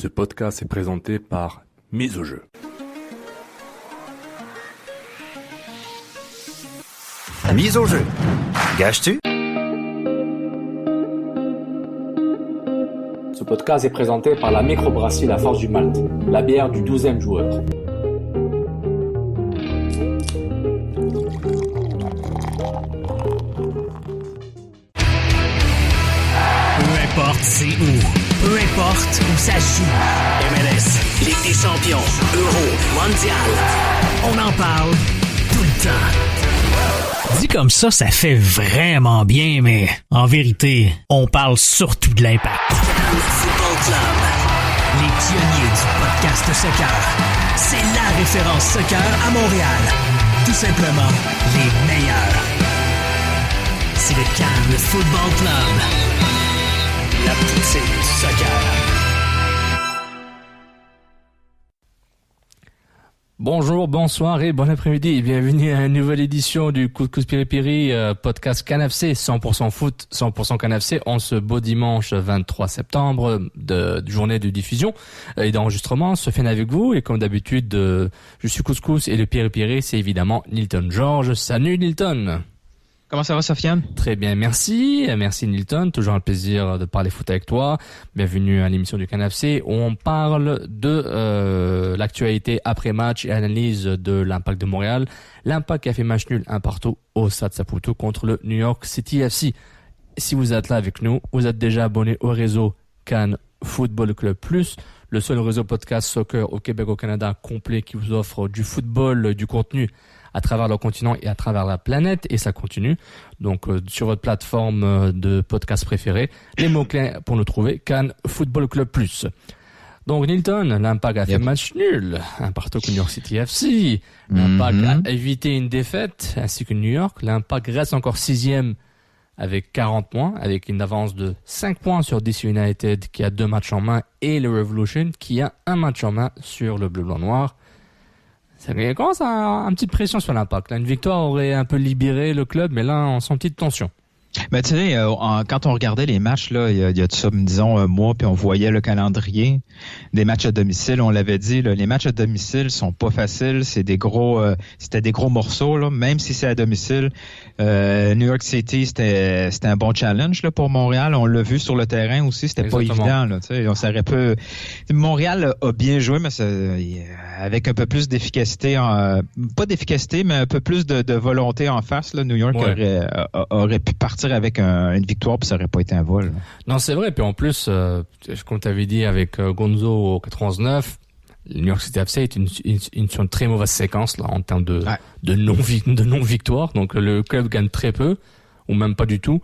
Ce podcast est présenté par Mise au jeu. Mise au jeu. Gages-tu? Ce podcast est présenté par la microbrasserie La Force du Malte, la bière du 12e joueur. Peu importe c'est où, peu importe où ça se joue. MLS, Ligue des champions, Euro, Mondial. On en parle tout le temps. Dit comme ça fait vraiment bien, mais en vérité, on parle surtout de l'impact. Cannes Football Club, les pionniers du podcast soccer. C'est la référence soccer à Montréal. Tout simplement, les meilleurs. C'est le Cannes Football Club. La poutine du soccer. Bonjour, bonsoir et bon après-midi et bienvenue à une nouvelle édition du Couscous Piri-Piri, podcast Cannes FC, 100% foot, 100% Cannes FC, en ce beau dimanche 23 septembre de journée de diffusion et d'enregistrement. Sofiane avec vous et comme d'habitude, je suis Couscous et le Piri-Piri, c'est évidemment Nilton George. Salut Nilton. Comment ça va, Sofiane? Très bien, merci. Merci Nilton, toujours un plaisir de parler foot avec toi. Bienvenue à l'émission du Cannes FC où on parle de l'actualité après-match et analyse de l'Impact de Montréal. L'Impact qui a fait match nul 1-1 au Stade Saputo contre le New York City FC. Si vous êtes là avec nous, vous êtes déjà abonné au réseau Cannes Football Club Plus, le seul réseau podcast soccer au Québec, au Canada complet qui vous offre du football, du contenu à travers le continent et à travers la planète, et ça continue. Donc sur votre plateforme de podcast préférée, les mots-clés pour nous trouver, Cannes Football Club Plus. Donc Nilton, l'Impact a fait match nul, 1-1 contre New York City FC. L'Impact a évité une défaite, ainsi que New York. L'Impact reste encore 6e avec 40 points, avec une avance de 5 points sur DC United qui a 2 matchs en main, et le Revolution qui a 1 match en main sur le bleu-blanc-noir. Ça commence à une petite pression sur l'Impact. Là, une victoire aurait un peu libéré le club, mais là, on sent une petite tension. Ben, tu sais, quand on regardait les matchs, là, il y a de ça, disons, un mois, puis on voyait le calendrier des matchs à domicile. On l'avait dit, là, les matchs à domicile sont pas faciles. C'était des gros morceaux, là, même si c'est à domicile. New York City, c'était un bon challenge, là, pour Montréal. On l'a vu sur le terrain aussi. C'était Exactement. Pas évident, là, tu sais. On s'aurait pu. Montréal a bien joué, mais avec un peu plus d'efficacité, pas d'efficacité, mais un peu plus de volonté en face, là. New York aurait pu partir avec une victoire, puis ça aurait pas été un vol. Là. Non, c'est vrai. Puis en plus, comme tu avais dit avec Gonzo au 99, le New York City FC est une très mauvaise séquence là en termes de non-victoire. Donc le club gagne très peu, ou même pas du tout.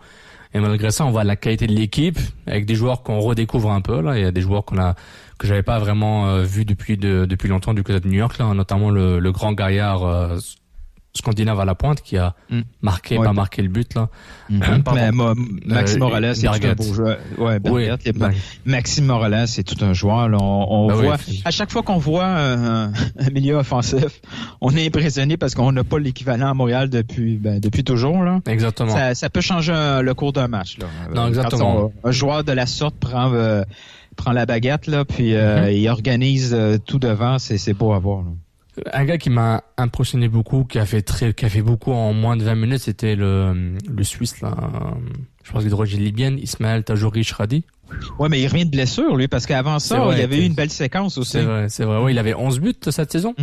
Et malgré ça, on voit la qualité de l'équipe avec des joueurs qu'on redécouvre un peu. Là, il y a des joueurs que j'avais pas vraiment vu depuis longtemps du côté de New York. Là, notamment le grand gaillard. Scandinave à la pointe qui a marqué le but là. Maxime Morales, c'est tout un beau joueur. Maxime Morales, c'est tout un joueur. Là. On voit à chaque fois qu'on voit un milieu offensif, on est impressionné parce qu'on n'a pas l'équivalent à Montréal depuis toujours là. Exactement. Ça peut changer le cours d'un match là. Non, exactement. Un joueur de la sorte prend la baguette là, puis il organise tout devant, c'est beau à voir. Là. Un gars qui m'a impressionné beaucoup, qui a fait beaucoup en moins de 20 minutes, c'était le Suisse, là. Je pense qu'il est d'origine libyenne, Ismaël Tajouri Shradi. Ouais, mais il revient de blessure, lui, parce qu'avant ça, il y avait eu une belle séquence aussi. C'est vrai. Ouais, il avait 11 buts cette saison.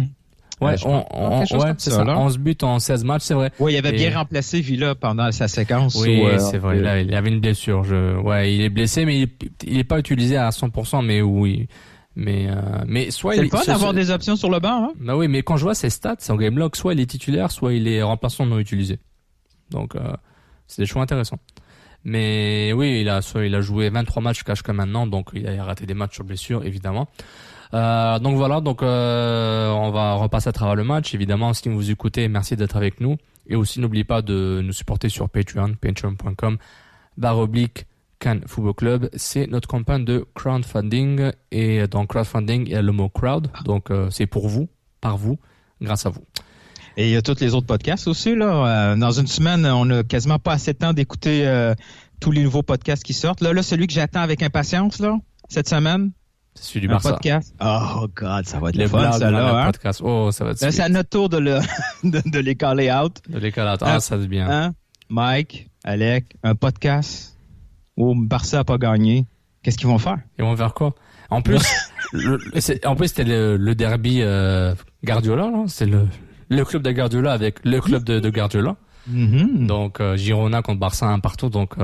Ouais, c'est ça. 11 buts en 16 matchs, c'est vrai. Ouais, il avait bien remplacé Villa pendant sa séquence. Oui, c'est vrai. Il avait une blessure. Il est blessé, mais il est pas utilisé à 100%, mais oui. Mais soit c'est le fun d'avoir des options sur le banc, hein? Bah oui, mais quand je vois ses stats, c'est en game log, soit il est titulaire, soit il est remplaçant non utilisé. Donc c'est des choix intéressants. Mais oui, il a joué 23 matchs jusqu'à maintenant, donc il a raté des matchs sur blessure évidemment. Donc voilà, on va repasser à travers le match. Évidemment, si vous écoutez, merci d'être avec nous. Et aussi n'oubliez pas de nous supporter sur Patreon, patreon.com// Cannes Football Club, c'est notre campagne de crowdfunding, et dans crowdfunding, il y a le mot crowd, donc c'est pour vous, par vous, grâce à vous. Et il y a tous les autres podcasts aussi, là. Dans une semaine, on n'a quasiment pas assez de temps d'écouter tous les nouveaux podcasts qui sortent. Là, celui que j'attends avec impatience, là, cette semaine, C'est celui du Un Barça. podcast. Oh, God, ça va être Les le fun, blagues ça, dans le là. Hein? podcast. Oh, ça va être Là, sweet. c'est à notre tour de les caller out. De l'éclat. Ah, ça c'est bien. Hein? Mike, Alec, un podcast où Barça n'a pas gagné. Qu'est-ce qu'ils vont faire? Ils vont faire quoi? En plus, c'était le derby Guardiola, là. C'est le club de Guardiola avec le club de Guardiola. Mm-hmm. Donc Girona contre Barça un partout, donc on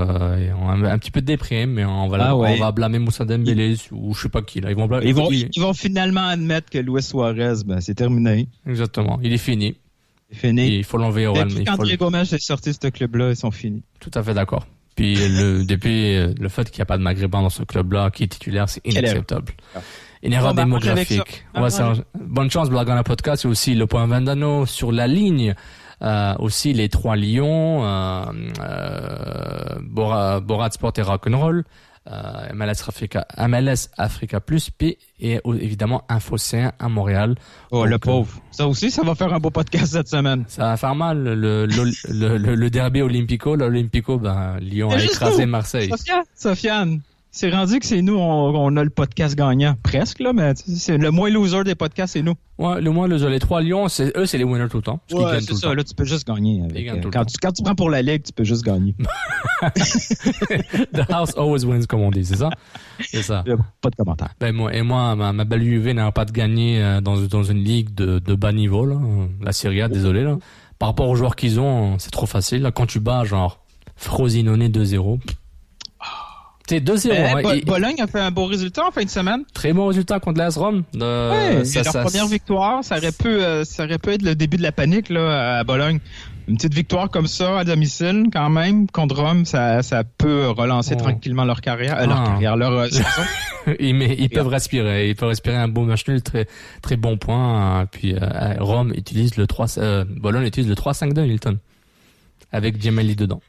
a un petit peu de déprime, mais on va blâmer Moussa Dembélé ou je sais pas qui là. Ils vont finalement admettre que Luis Suarez, c'est terminé. Exactement, il est fini. C'est fini. Et il faut l'enlever au Real. Depuis qu'André Gomes est sorti de ce club-là, ils sont finis. Tout à fait d'accord. Puis depuis le fait qu'il n'y a pas de Maghrébin dans ce club-là qui est titulaire, c'est inacceptable. Une erreur démographique. Bonne chance, Blagana Podcast. C'est aussi le point Vandano sur la ligne. Aussi les 3 lions, Borat Sport et Rock'n'Roll, MLS Africa Plus, et évidemment Infocéen à Montréal. Oh, donc, le pauvre. Ça aussi, ça va faire un beau podcast cette semaine. Ça va faire mal, le derby Olympico. L'Olympico, Lyon a écrasé Marseille. Sofiane, c'est rendu que c'est nous, on a le podcast gagnant. Presque, là, mais c'est le moins loser des podcasts, c'est nous. Ouais, le moins loser. Les 3 lions, c'est les winners tout le temps. Ouais, c'est ça. Là, tu peux juste gagner. Quand tu prends pour la Ligue, tu peux juste gagner. The house always wins, comme on dit, c'est ça? C'est ça. Pas de commentaire. Moi, ma belle Juve n'a pas de gagner dans une ligue de bas niveau, là. La Serie A, désolé, là. Par rapport aux joueurs qu'ils ont, c'est trop facile, là. Quand tu bats, genre, Frosinone 2-0. C'est 2-0. Bologne a fait un beau résultat en fin de semaine. Très bon résultat contre l'AS Rome. C'est leur première victoire. Ça aurait pu être le début de la panique là à Bologne. Une petite victoire comme ça à domicile quand même contre Rome, ça peut relancer tranquillement leur carrière, leur saison. Ils peuvent respirer. Ils peuvent respirer un beau match nul, très très bon point. Puis Rome utilise Bologne utilise le 3-5-2 Hilton avec Djemali dedans.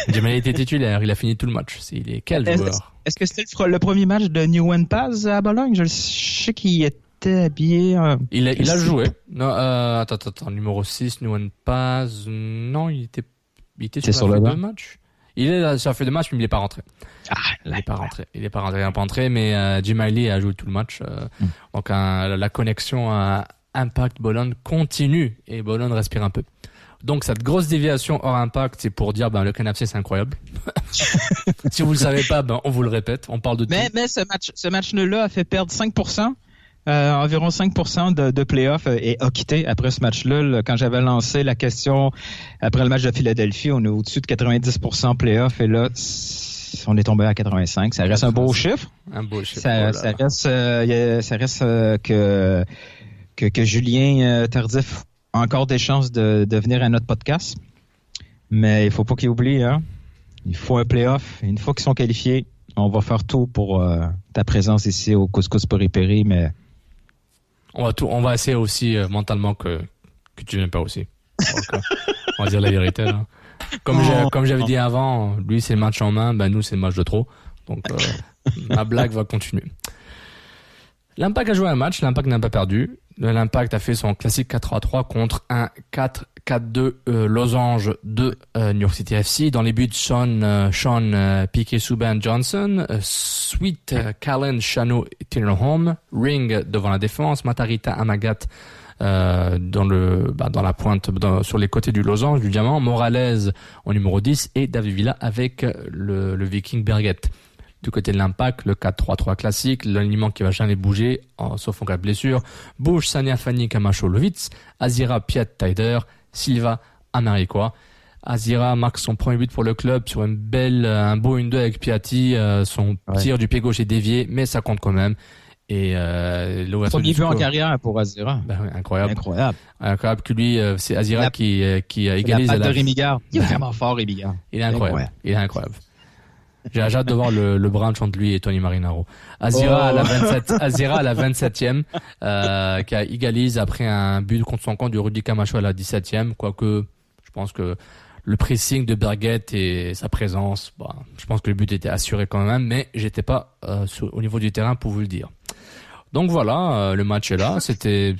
Djemali était titulaire, il a fini tout le match. Quel joueur. Est-ce que c'était le premier match de Nguyen Paz à Bologne? Je sais qu'il était habillé. Il a joué. Non, attends, numéro 6, Nguyen Paz. Non, il était sur la feuille de match. Il est sur la feuille de match, mais il n'est pas rentré. Il n'est pas rentré, mais Djemali a joué tout le match. Donc la connexion à Impact Bologne continue et Bologne respire un peu. Donc cette grosse déviation hors impact, c'est pour dire le KNFC c'est incroyable. Si vous le savez pas, on vous le répète, on parle de tout. Mais ce match nul-là a fait perdre 5%, environ 5% de playoff et a quitté après ce match-là. Quand j'avais lancé la question après le match de Philadelphie, on est au-dessus de 90% playoff et là on est tombé à 85. Ça reste un beau chiffre. Un beau chiffre. Ça reste que Julien Tardif a encore des chances de venir à notre podcast. Mais il faut pas qu'il oublie, hein. Il faut un playoff. Une fois qu'ils sont qualifiés, on va faire tout pour ta présence ici au Couscous Péripérie, mais on va essayer aussi mentalement que tu viennes pas aussi. Donc, on va dire la vérité là. Comme j'avais dit avant, lui c'est le match en main, nous c'est le match de trop. Donc ma blague va continuer. L'Impact a joué un match, l'Impact n'a pas perdu. L'Impact a fait son classique 4-3-3 contre un 4-4-2 losange de New York City FC. Dans les buts, Sean Piqué, Subban, Johnson, Sweet, Callan, Chano et Tinnerholm, Ring devant la défense, Matarita, Amagat dans la pointe, sur les côtés du losange, du diamant, Morales au numéro 10 et David Villa avec le Viking Berget. Du côté de l'Impact, le 4-3-3 classique, l'alignement qui va jamais bouger, sauf en cas de blessure. Bush, Sania, Fanny, Camacho, Lovitz, Azira, Piat, Taider, Silva, Amarikwa. Azira marque son premier but pour le club sur un beau 1-2 avec Piatti. Son tir du pied gauche est dévié, mais ça compte quand même. Et premier but en carrière pour Azira. Incroyable. Incroyable que lui, c'est Azira qui a égalisé. La patte de Rémi Gard. Il est vraiment fort, Rémi Gard. Il est incroyable. J'ai hâte de voir le brunch entre lui et Tony Marinaro. Azira à la 27e, qui a égalise après un but contre son camp du Rudy Camacho à la 17e. Quoique, je pense que le pressing de Berget et sa présence, je pense que le but était assuré quand même, mais j'étais pas au niveau du terrain pour vous le dire. Donc voilà, le match est là. C'était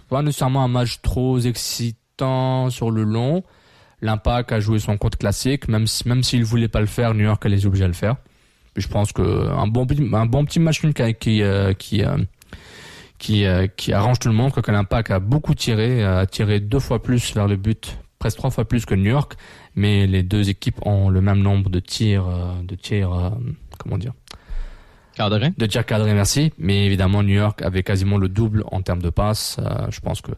pas nécessairement un match trop excitant sur le long. L'Impact a joué son compte classique, même s'il voulait pas le faire, New York les obligeait à le faire. je pense que un bon petit match nul qui arrange tout le monde, que l'Impact a beaucoup tiré, a tiré 2 fois plus vers le but, presque 3 fois plus que New York, mais les deux équipes ont le même nombre de tirs, comment dire? Cadré. De tirs cadrés, merci. Mais évidemment, New York avait quasiment le double en termes de passes. Je pense que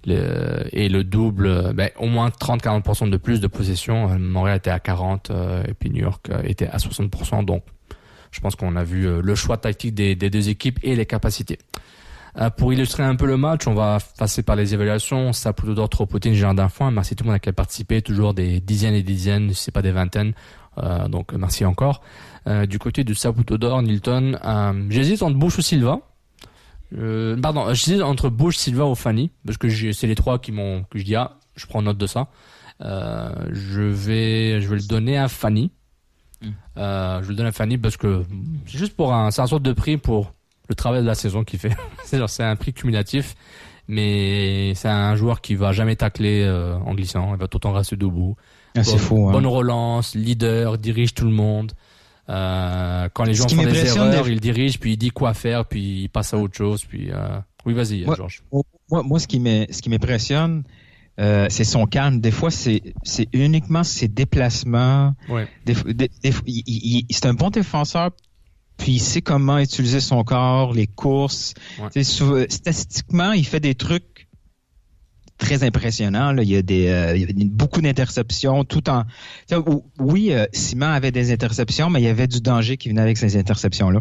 le double, au moins 30-40% de plus de possession. Montréal était à 40 et puis New York était à 60%. Donc, je pense qu'on a vu le choix tactique des deux équipes et les capacités. Pour illustrer un peu le match, on va passer par les évaluations. Saputo d'or, Tropotine, Jardin Foin. Merci tout le monde qui a participé. Toujours des dizaines et dizaines, si c'est pas des vingtaines. Donc merci encore. Du côté du Saputo d'or, Nilton, j'hésite entre Bush ou Silva. J'hésite entre Bush, Silva ou Fanny, parce que c'est les trois que je dis je prends note de ça. Je vais le donner à Fanny. Je vais le donner à Fanny parce que c'est juste c'est un sorte de prix pour le travail de la saison qu'il fait. C'est un prix cumulatif, mais c'est un joueur qui va jamais tacler en glissant. Il va tout le temps rester debout. C'est fou, hein. Bonne relance, leader, dirige tout le monde. Quand les gens font des erreurs, il dirige, puis il dit quoi faire, puis il passe à autre chose. Puis oui, vas-y, Georges. Moi, ce qui m'impressionne, c'est son calme. Des fois, c'est uniquement ses déplacements. Ouais. C'est un bon défenseur. Puis il sait comment utiliser son corps, les courses. Ouais. Statistiquement, il fait des trucs très impressionnants. Là. Il y a beaucoup d'interceptions. Simon avait des interceptions, mais il y avait du danger qui venait avec ces interceptions-là.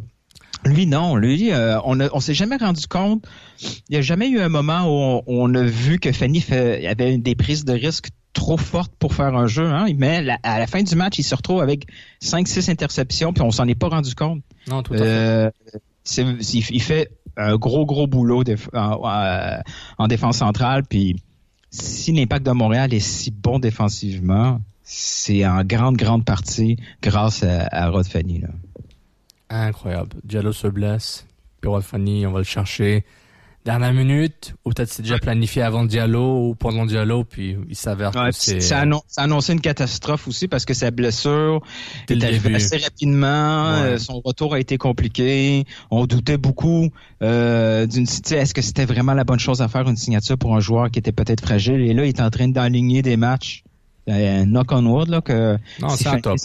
Lui, non. Lui, on s'est jamais rendu compte. Il n'y a jamais eu un moment où on a vu que Fanny avait des prises de risque trop forte pour faire un jeu, hein, mais à la fin du match, il se retrouve avec 5-6 interceptions, puis on s'en est pas rendu compte. Non, tout à fait. Il fait un gros boulot en défense centrale, puis si l'Impact de Montréal est si bon défensivement, c'est en grande partie grâce à Rod Fanny. Là. Incroyable. Diallo se blesse, puis Rod Fanny, on va le chercher. Dernière minute, ou peut-être c'est déjà planifié avant Diallo ou pendant Diallo, puis il s'avère que c'est... Ça a annoncé une catastrophe aussi parce que sa blessure est arrivée assez rapidement. Ouais. Son retour a été compliqué. On doutait beaucoup est-ce que c'était vraiment la bonne chose à faire, une signature pour un joueur qui était peut-être fragile. Et là, il est en train d'aligner des matchs. Knock on wood, là, que non, si c'est top.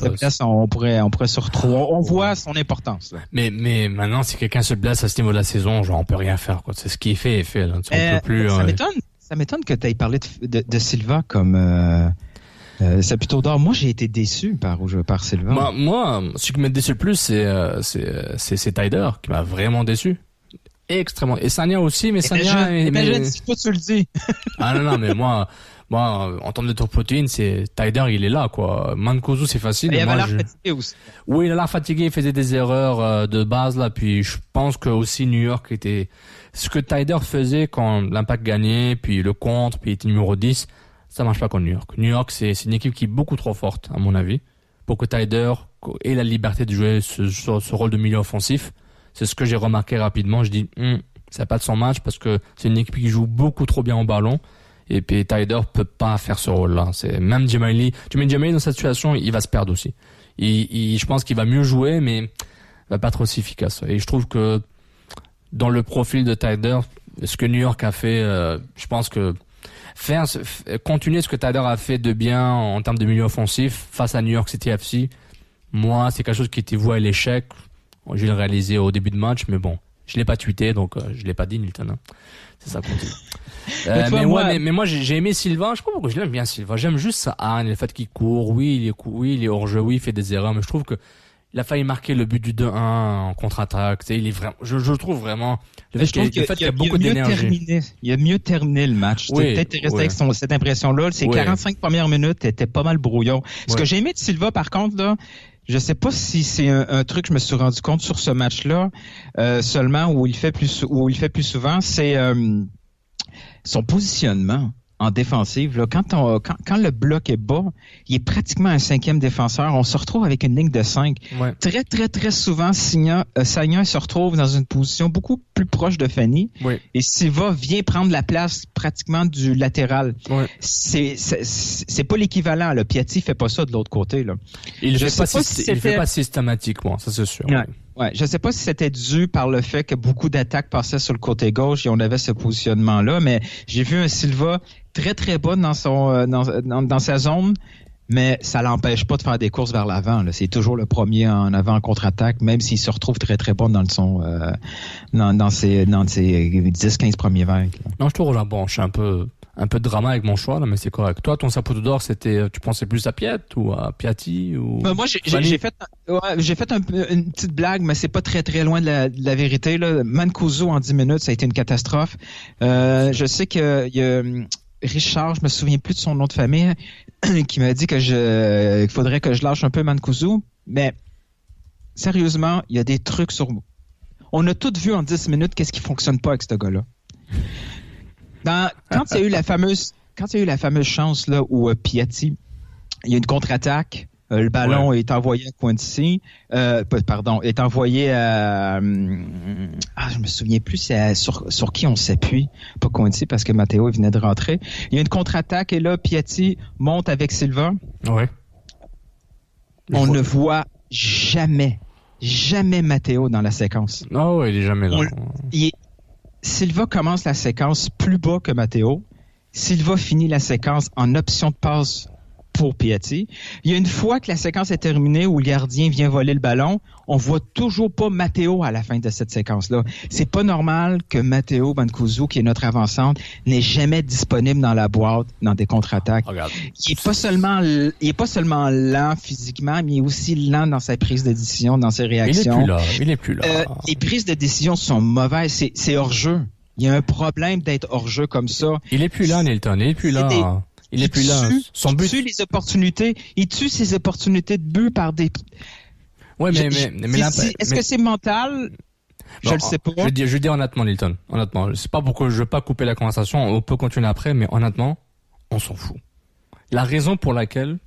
On pourrait se retrouver. On voit son importance. Là. Mais maintenant, si quelqu'un se blesse à ce niveau de la saison, genre, on peut rien faire, quoi. C'est ce qui est fait. Là. On peut plus, ça m'étonne que tu aies parlé de Silva comme Saputo d'or. Moi, j'ai été déçu par Silva. Moi, ce qui m'a déçu le plus, c'est Tyder, qui m'a vraiment déçu. Extrêmement. Et Sagna aussi, mais Sagna... Toi, tu le dis. Ah non, mais moi, en termes de Tropotine, c'est Tyder, il est là, quoi. Mancuso, c'est facile. Il avait l'air fatigué aussi. Oui, il a l'air fatigué, il faisait des erreurs de base, là. Puis je pense que aussi New York était... Ce que Tyder faisait quand l'Impact gagnait, puis le contre, puis il était numéro 10, ça marche pas contre New York. New York, c'est une équipe qui est beaucoup trop forte, à mon avis, pour que Tyder ait la liberté de jouer ce rôle de milieu offensif. C'est ce que j'ai remarqué rapidement. Je dis, ça n'a pas de son match parce que c'est une équipe qui joue beaucoup trop bien au ballon. Et puis Tyder peut pas faire ce rôle-là. C'est même Jemali. Tu mets Jemali dans cette situation, il va se perdre aussi. Je pense qu'il va mieux jouer, mais il va pas être aussi efficace. Et je trouve que dans le profil de Tyder, ce que New York a fait, je pense que continuer ce que Tyder a fait de bien en termes de milieu offensif face à New York City FC, moi, c'est quelque chose qui était voué à l'échec. Je vais le réaliser au début de match, mais bon, je l'ai pas tweeté, donc je l'ai pas dit, Nilton. Hein. C'est ça qu'on dit. Mais moi, j'ai aimé Silva. Je sais pas pourquoi je l'aime bien, Silva. J'aime juste sa haine, le fait qu'il court. Oui, il est hors jeu. Oui, il fait des erreurs, mais je trouve que il a failli marquer le but du 2-1 en contre-attaque. Tu sais, il est vraiment. Je trouve vraiment. Le fait qu'il y a beaucoup d'énergie. Il a mieux terminé le match. Oui, peut-être resté avec cette impression-là. Ces 45 premières minutes étaient pas mal brouillon. Ce que j'ai aimé de Silva, par contre, là. Je sais pas si c'est un truc que je me suis rendu compte sur ce match-là seulement où il fait plus souvent, c'est son positionnement en défensive, là, quand le bloc est bas, il est pratiquement un 5e défenseur. On se retrouve avec une ligne de 5. Ouais. Très, très, très souvent, Sagna se retrouve dans une position beaucoup plus proche de Fanny. Oui. Et Silva vient prendre la place pratiquement du latéral. Ouais. C'est pas l'équivalent. Là. Piatti fait pas ça de l'autre côté. Là. Il le fait pas systématiquement, ça c'est sûr. Ouais. Ouais, je sais pas si c'était dû par le fait que beaucoup d'attaques passaient sur le côté gauche et on avait ce positionnement-là, mais j'ai vu un Silva très très bon dans sa zone, mais ça l'empêche pas de faire des courses vers l'avant. Là. C'est toujours le premier en avant en contre-attaque, même s'il se retrouve très très bon dans ses 10-15 premiers vagues. Là. Non, je te rejoins. Bon, je suis un peu de drama avec mon choix, là, mais c'est correct. Toi, ton Saputo d'or, c'était, tu pensais plus à Piet ou à Piatti ou... Moi, j'ai fait une petite blague, mais c'est pas très très loin de la vérité, là. Mancuso en 10 minutes, ça a été une catastrophe. Je sais que il y a Richard, je me souviens plus de son nom de famille, qui m'a dit qu'il faudrait que je lâche un peu Mancuso, mais sérieusement, il y a des trucs sur... On a tout vu en 10 minutes qu'est-ce qui fonctionne pas avec ce gars-là. Quand il y a eu la fameuse chance là où Piatti, il y a une contre-attaque, le ballon est envoyé à Quincy, est envoyé à je me souviens plus c'est sur qui on s'appuie, pas Quincy parce que Matteo venait de rentrer. Il y a une contre-attaque et là Piatti monte avec Silva. Ouais. On ne voit jamais Matteo dans la séquence. Non, il est jamais là. Silva commence la séquence plus bas que Matteo. Silva finit la séquence en option de passe pour Piatti. Il y a une fois que la séquence est terminée où le gardien vient voler le ballon, on voit toujours pas Matteo à la fin de cette séquence-là. C'est pas normal que Matteo Mancuso, qui est notre avant-centre, n'est jamais disponible dans la boîte dans des contre-attaques. Regarde. Il est pas seulement lent physiquement, mais il est aussi lent dans sa prise de décision, dans ses réactions. Il est plus là. Les prises de décision sont mauvaises. C'est hors-jeu. Il y a un problème d'être hors-jeu comme ça. Il est plus là, Nilton. Il est plus là. Il est plus là. Son but. Il tue ses opportunités de but par des. Ouais, mais est-ce que c'est mental? Je le sais pas. Je dis honnêtement, Nilton. Honnêtement, c'est pas pourquoi je veux pas couper la conversation. On peut continuer après, mais honnêtement, on s'en fout. La raison pour laquelle,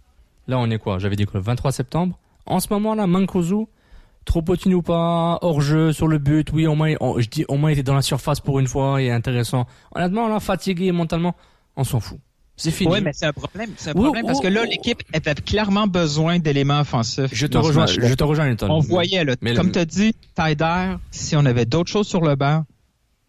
là, on est quoi? J'avais dit que le 23 septembre. En ce moment-là, Mancuso, trop petit ou pas, hors jeu, sur le but. Oui, au moins il était dans la surface pour une fois, et intéressant. Honnêtement, là, fatigué mentalement, on s'en fout. C'est fini. Oui, mais c'est un problème. Parce que là, l'équipe avait clairement besoin d'éléments offensifs. Je te rejoins, Nilton. On voyait, là, comme tu as dit, Taider, si on avait d'autres choses sur le banc,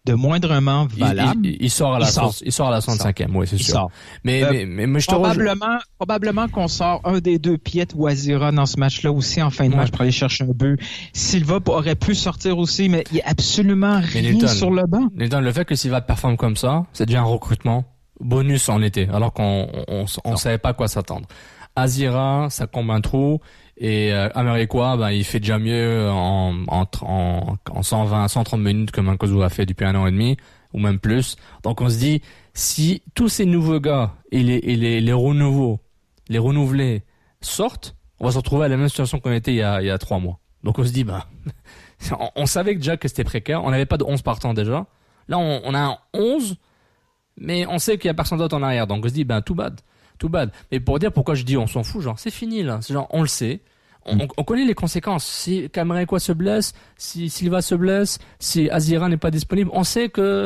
de moindrement valable. Il sort à la 65e, oui, c'est sûr. Sort. Mais je te rejoins. Probablement qu'on sort un des deux Piet ou Azira dans ce match-là aussi en fin de match pour aller chercher un but. Silva aurait pu sortir aussi, mais il n'y a absolument rien sur le banc. Nilton, le fait que Silva performe comme ça, c'est déjà un recrutement bonus en été, alors qu'on savait pas à quoi s'attendre. Azira, ça comble un trou, et Américois, il fait déjà mieux en 120, 130 minutes que Mancuso a fait depuis 1 an et demi, ou même plus. Donc on se dit, si tous ces nouveaux gars et les renouvelés sortent, on va se retrouver à la même situation qu'on était il y a 3 mois. Donc on se dit, on savait déjà que c'était précaire, on n'avait pas de 11 partants déjà. Là, on a un 11, mais on sait qu'il y a personne d'autre en arrière, donc on se dit, tout bad. Mais pour dire pourquoi je dis on s'en fout, genre, c'est fini, là. C'est genre, on le sait. On connaît les conséquences. Si Américois se blesse, si Silva se blesse, si Azira n'est pas disponible, on sait que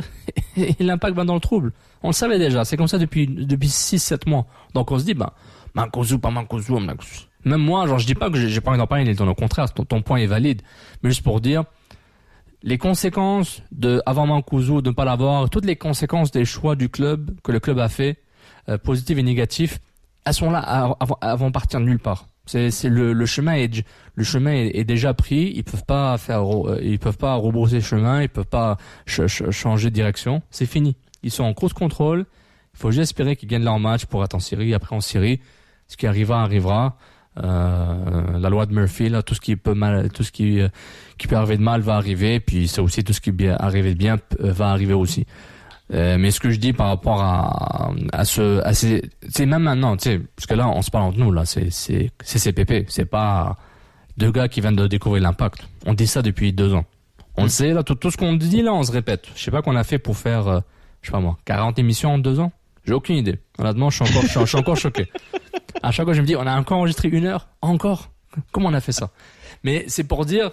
l'impact va dans le trouble. On le savait déjà. C'est comme ça depuis 6-7 mois. Donc on se dit, Mancuso, pas Mancuso. Même moi, genre, je dis pas que j'ai pas envie d'en parler, Nilton. Au contraire, ton point est valide. Mais juste pour dire, les conséquences avant Mancuso, de ne pas l'avoir, toutes les conséquences des choix du club, que le club a fait, positives et négatifs, elles sont là avant de partir de nulle part. Le chemin est déjà pris. Ils peuvent pas rebrousser le chemin. Ils peuvent pas changer de direction. C'est fini. Ils sont en course contrôle. Il faut juste espérer qu'ils gagnent leur match pour être en série. Après en série, ce qui arrivera. La loi de Murphy, là, tout ce qui peut arriver de mal va arriver. Puis c'est aussi tout ce qui peut arriver de bien va arriver aussi. Mais ce que je dis par rapport c'est même maintenant, tu sais, parce que là, on se parle entre nous, là, c'est CPP, c'est pas 2 gars qui viennent de découvrir l'impact. On dit ça depuis 2 ans. On le sait, là, tout ce qu'on dit, là, on se répète. Je sais pas qu'on a fait pour faire, 40 émissions en 2 ans. J'ai aucune idée. Honnêtement, je suis encore choqué. À chaque fois, je me dis, on a encore enregistré 1 heure? Encore? Comment on a fait ça? Mais c'est pour dire,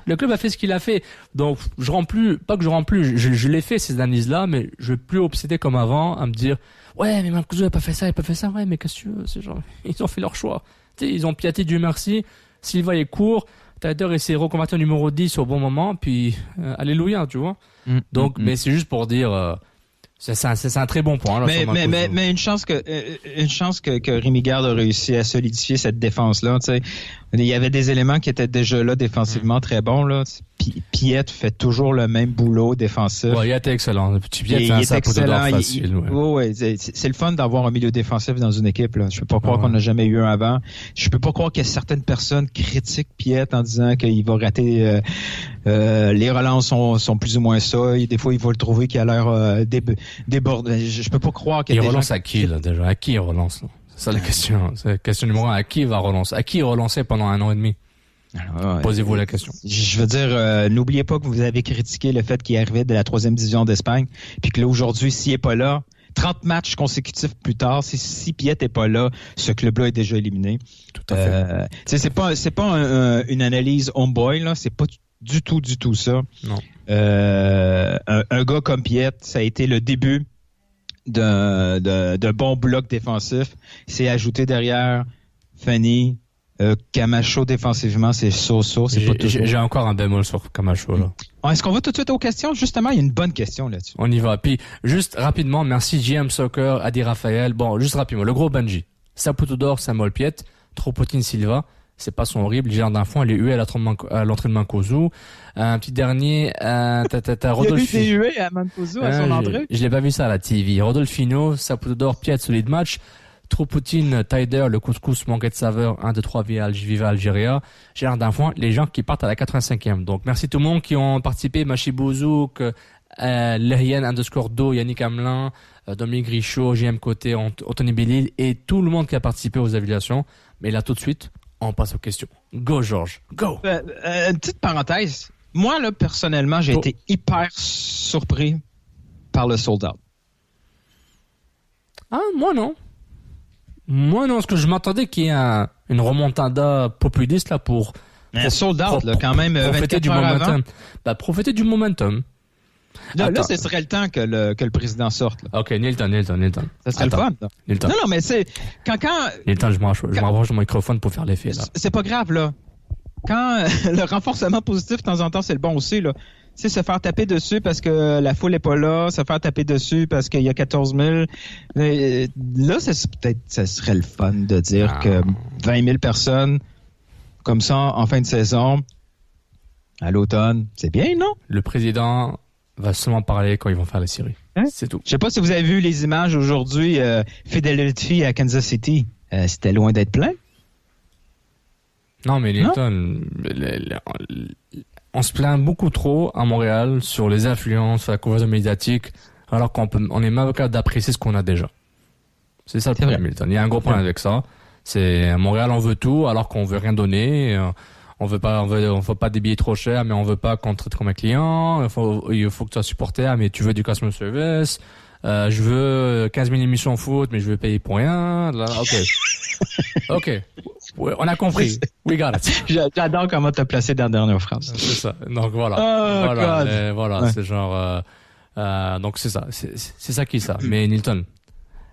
le club a fait ce qu'il a fait. Donc, je l'ai fait, ces analyses-là, mais je vais plus obséder comme avant à me dire, ouais, mais Mancuso n'a pas fait ça, ouais, mais qu'est-ce que tu veux? C'est genre, ils ont fait leur choix. Tu sais, ils ont Piatti, Dieu merci. Silva est court. Tyder essaie de reconvertir numéro 10 au bon moment, puis, alléluia, tu vois. Donc, mais c'est juste pour dire, c'est un très bon point, là. Mais une chance que Rémi Garde a réussi à solidifier cette défense-là, tu sais. Il y avait des éléments qui étaient déjà là défensivement très bons, là. Piet fait toujours le même boulot défensif. Ouais, il était excellent. Piet, il est excellent. Facile, c'est le fun d'avoir un milieu défensif dans une équipe, là. Je peux pas croire qu'on n'a jamais eu un avant. Je peux pas croire que certaines personnes critiquent Piet en disant qu'il va rater, les relances sont plus ou moins ça. Et des fois, il va le trouver qu'il a l'air débordé. Je peux pas croire qu'il y a il relance à qui, là, déjà? À qui il relance, là? C'est ça la question. C'est la question numéro 1. À qui il va relancer? À qui il relançait pendant 1 an et demi? Alors, posez-vous la question. Je veux dire, n'oubliez pas que vous avez critiqué le fait qu'il arrivait de la 3e division d'Espagne, puis que là, aujourd'hui, s'il est pas là, 30 matchs consécutifs plus tard, si Piet est pas là, ce club-là est déjà éliminé. Tout à fait. C'est pas une analyse homeboy, là. C'est pas du tout ça. Non. Un gars comme Piet, ça a été le début d'un bon bloc défensif. C'est ajouté derrière Fanny, Camacho défensivement, c'est so-so. J'ai encore un bémol sur Camacho, là. Est-ce qu'on va tout de suite aux questions? Justement, il y a une bonne question là-dessus. On y va. Puis, juste rapidement, merci GM Soccer, Adi Raphaël. Bon, juste rapidement, le gros Benji. Saputo d'or, Samuel Piet, Tropotin Silva. C'est pas son horrible. Gérard d'enfant, elle est huée à l'entrée de Mancuso. Un petit dernier, Rodolfo. Il y a eu des huées à Mancuso à son entrée? Je l'ai pas vu ça à la TV. Rodolfino, Saputo d'or, Piet, solide match. Tropoutine, Tyder, le couscous manquait de saveur, 1, 2, 3, Viva Algéria. Gérard d'enfant, les gens qui partent à la 85e. Donc, merci tout le monde qui ont participé. Machi Bouzouk, Lerian _Do, Yannick Hamelin, Dominique Richaud, JM Côté, Anthony Bellil et tout le monde qui a participé aux évaluations. Mais là, tout de suite, on passe aux questions. Go, Georges. Go! Une petite parenthèse. Moi, là, personnellement, j'ai été hyper surpris par le sold-out. Ah, moi non, parce que je m'attendais qu'il y ait une remontada populiste là pour sold-out, là, quand même, profiter du momentum. Profiter du momentum. Là, ce serait le temps que le président sorte. Là. OK, Nilton. Ça serait le fun. Là. Nilton. Non, mais c'est... Quand Nilton, je m'approche du microphone pour faire l'effet, là. C'est pas grave, là. Quand le renforcement positif, de temps en temps, c'est le bon aussi, là. Tu sais, se faire taper dessus parce que la foule est pas là, se faire taper dessus parce qu'il y a 14 000. Là, ça serait le fun de dire que 20 000 personnes, comme ça, en fin de saison, à l'automne, c'est bien, non? Le président va seulement parler quand ils vont faire la série. Hein? C'est tout. Je sais pas si vous avez vu les images aujourd'hui, Fidelity à Kansas City. C'était loin d'être plein. Non, mais Nilton, on se plaint beaucoup trop à Montréal sur les influences, sur la couverture médiatique, alors on est même capable d'apprécier ce qu'on a déjà. C'est ça le problème, Milton. Il y a un gros problème avec ça. C'est à Montréal, on veut tout, alors qu'on veut rien donner. On veut pas des billets trop chers, mais on veut pas qu'on te traite comme un client. Il faut que tu sois supporter, mais tu veux du customer service. Je veux 15 000 émissions foot, mais je veux payer pour rien. Là, OK. Ouais, on a compris. We got it. J'adore comment t'as placé dans la dernière phrase. C'est ça. Donc voilà. Ouais. C'est genre. Donc c'est ça. C'est ça qui est ça. Mais Nilton,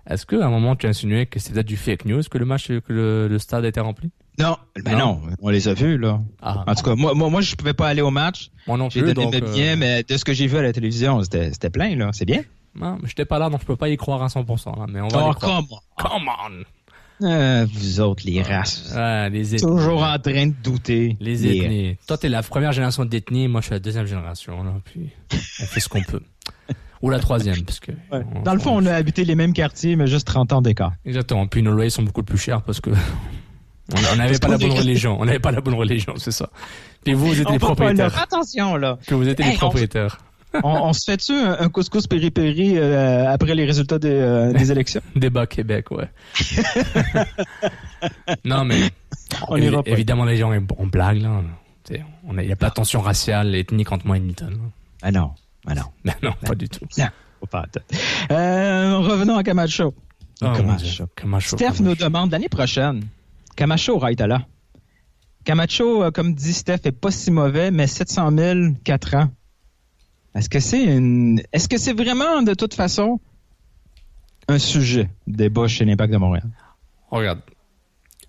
est-ce qu'à un moment tu as insinué que c'était du fake news que le stade a été rempli? Non. Non. On les a vus là. En tout cas, moi je pouvais pas aller au match. Moi non plus. J'ai donné mes billets, mais de ce que j'ai vu à la télévision, c'était plein là. C'est bien. Non, mais j'étais pas là, donc je peux pas y croire à 100%. Là, mais on va y croire. Come on. Vous autres, les races. Les ethnies. Toujours en train de douter. Les ethnies. Toi, t'es la première génération d'ethnies, moi, je suis la deuxième génération, là, puis on fait ce qu'on peut. Ou la troisième, parce que... Ouais. Dans le fond, on a habité les mêmes quartiers, mais juste 30 ans d'écart. Exactement. Puis nos loyers sont beaucoup plus chers parce que on n'avait pas la bonne religion. On n'avait pas la bonne religion, c'est ça. Puis vous étiez les propriétaires. Attention, là. Que vous étiez les propriétaires. On se fait-tu un couscous péripérie après les résultats des élections? Débat Québec, ouais. Non, mais évidemment, les gens, on blague, là. Il n'y a pas de tension raciale, ethnique entre moi et Nilton. Ah non. Non, pas du tout. Revenons à Camacho. Camacho. Steph nous demande l'année prochaine, Camacho ou Raitala? Camacho, comme dit Steph, est pas si mauvais, mais 700 000, 4 ans. Est-ce que c'est vraiment, de toute façon, un sujet de débat chez l'Impact de Montréal? Regarde,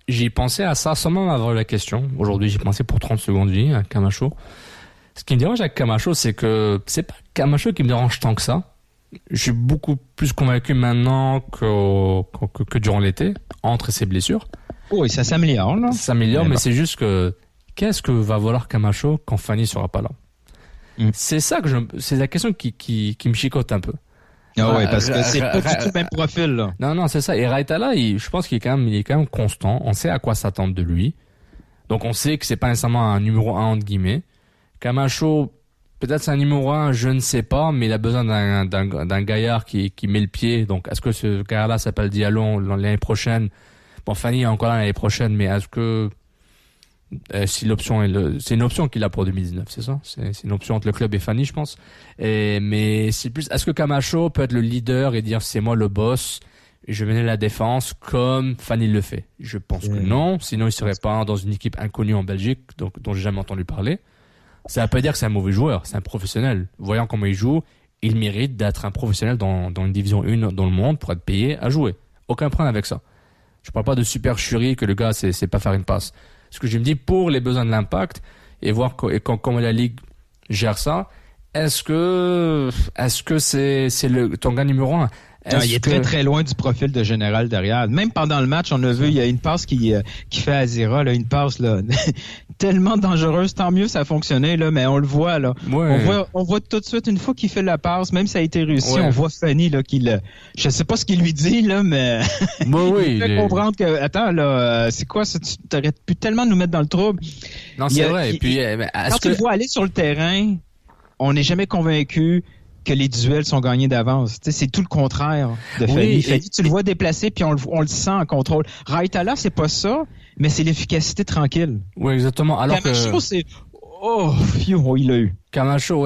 j'ai pensé à ça sans même avoir la question. Aujourd'hui, j'ai pensé pour 30 secondes à Camacho. Ce qui me dérange avec Camacho, c'est que c'est pas Camacho qui me dérange tant que ça. Je suis beaucoup plus convaincu maintenant que durant l'été, entre ses blessures. Oui, ça s'améliore, là. Ça s'améliore, mais c'est juste que qu'est-ce que va vouloir Camacho quand Fanny sera pas là? C'est ça c'est la question qui me chicote un peu. Ah ouais, parce que c'est pas du tout le même profil, là. Non, c'est ça. Et Raitala, je pense qu'il est quand même constant. On sait à quoi s'attendre de lui. Donc on sait que c'est pas nécessairement un numéro 1 entre guillemets. Camacho, peut-être c'est un numéro 1, je ne sais pas, mais il a besoin d'un gaillard qui met le pied. Donc est-ce que ce gaillard-là s'appelle Diallo l'année prochaine? Bon, Fanny est encore là l'année prochaine, mais est-ce que si l'option c'est une option qu'il a pour 2019, c'est ça? C'est une option entre le club et Fanny, je pense. Mais c'est plus, est-ce que Camacho peut être le leader et dire c'est moi le boss et je venais la défense comme Fanny le fait? Je pense que non, sinon il serait pas dans une équipe inconnue en Belgique, dont j'ai jamais entendu parler. Ça veut pas dire que c'est un mauvais joueur, c'est un professionnel. Voyant comment il joue, il mérite d'être un professionnel dans une division 1 dans le monde pour être payé à jouer. Aucun problème avec ça. Je parle pas de supercherie que le gars c'est pas faire une passe. Ce que je me dis, pour les besoins de l'Impact et voir comment la Ligue gère ça, est-ce que c'est ton gars numéro 1? Il est très très loin du profil de général derrière. Même pendant le match, on a vu, il y a une passe qui fait Azira, là, une passe là tellement dangereuse. Tant mieux ça a fonctionné là, mais on le voit là. Ouais. On voit tout de suite une fois qu'il fait la passe, même si ça a été réussi, on voit Fanny là je sais pas ce qu'il lui dit là, mais il fait comprendre que attends là, c'est quoi ça? Tu aurais pu tellement nous mettre dans le trouble. Non, c'est vrai. Et puis quand tu le vois aller sur le terrain, on n'est jamais convaincu que les duels sont gagnés d'avance. Tu sais, c'est tout le contraire de Fanny. Fanny, tu le vois déplacer, puis on le sent en contrôle. Raitala, c'est pas ça, mais c'est l'efficacité tranquille. Oui, exactement. Alors Camacho, c'est... Oh, il l'a eu. Camacho,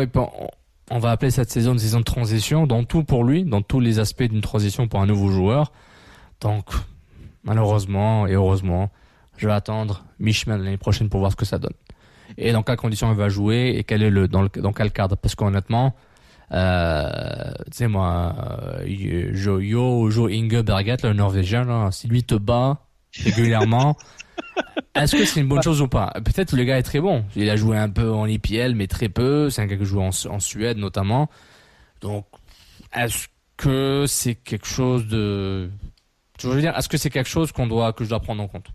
on va appeler cette saison une saison de transition, dans tout pour lui, dans tous les aspects d'une transition pour un nouveau joueur. Donc, malheureusement et heureusement, je vais attendre mi-chemin l'année prochaine pour voir ce que ça donne. Et dans quelles conditions il va jouer, et dans quel cadre. Parce qu'honnêtement, tu sais moi, Jo Inge Berget, le Norvégien là, si lui te bat régulièrement, est-ce que c'est une bonne chose ou pas? Peut-être que le gars est très bon, il a joué un peu en IPL mais très peu, c'est un gars qui joue en Suède notamment, donc est-ce que c'est quelque chose de, je veux dire, est-ce que c'est quelque chose que je dois prendre en compte?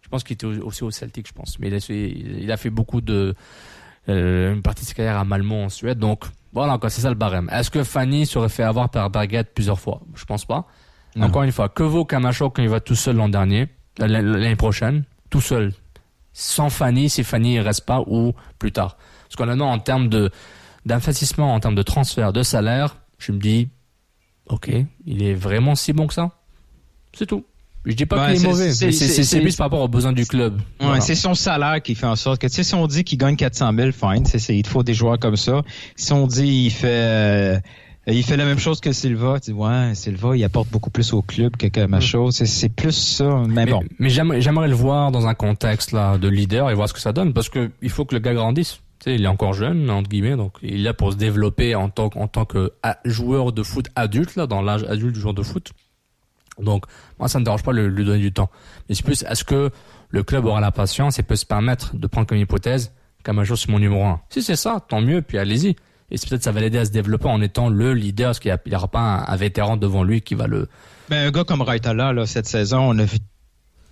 Je pense qu'il était aussi au Celtic, je pense, mais il a fait beaucoup une partie de sa carrière à Malmö en Suède, donc voilà, c'est ça le barème. Est-ce que Fanny serait fait avoir par Berget plusieurs fois? Je pense pas. Non. Encore une fois, que vaut Camacho quand il va tout seul l'année prochaine, tout seul, sans Fanny, si Fanny reste pas ou plus tard? Parce qu'honnêtement, en termes d'investissement, en termes de transfert, de salaire, je me dis, ok, il est vraiment si bon que ça? C'est tout. Je dis pas qu'il est mauvais, mais c'est plus par rapport aux besoins du club. Ouais, voilà. C'est son salaire qui fait en sorte que, tu sais, si on dit qu'il gagne 400 000, fine, il te faut des joueurs comme ça. Si on dit il fait la même chose que Silva, tu dis, ouais, Silva, il apporte beaucoup plus au club que Camacho. C'est plus ça, mais bon. Mais j'aimerais le voir dans un contexte, là, de leader et voir ce que ça donne, parce que il faut que le gars grandisse. Tu sais, il est encore jeune, entre guillemets, donc il est là pour se développer en tant que joueur de foot adulte, là, dans l'âge adulte du joueur de foot. Donc, moi, ça ne me dérange pas de lui donner du temps. Mais c'est plus, est-ce que le club aura la patience et peut se permettre de prendre comme hypothèse Camacho, c'est mon numéro 1? Si c'est ça, tant mieux, puis allez-y. Et c'est peut-être ça va l'aider à se développer en étant le leader, parce qu'il n'y aura pas un vétéran devant lui qui va le... Ben, un gars comme Raitala, là, cette saison, on a vu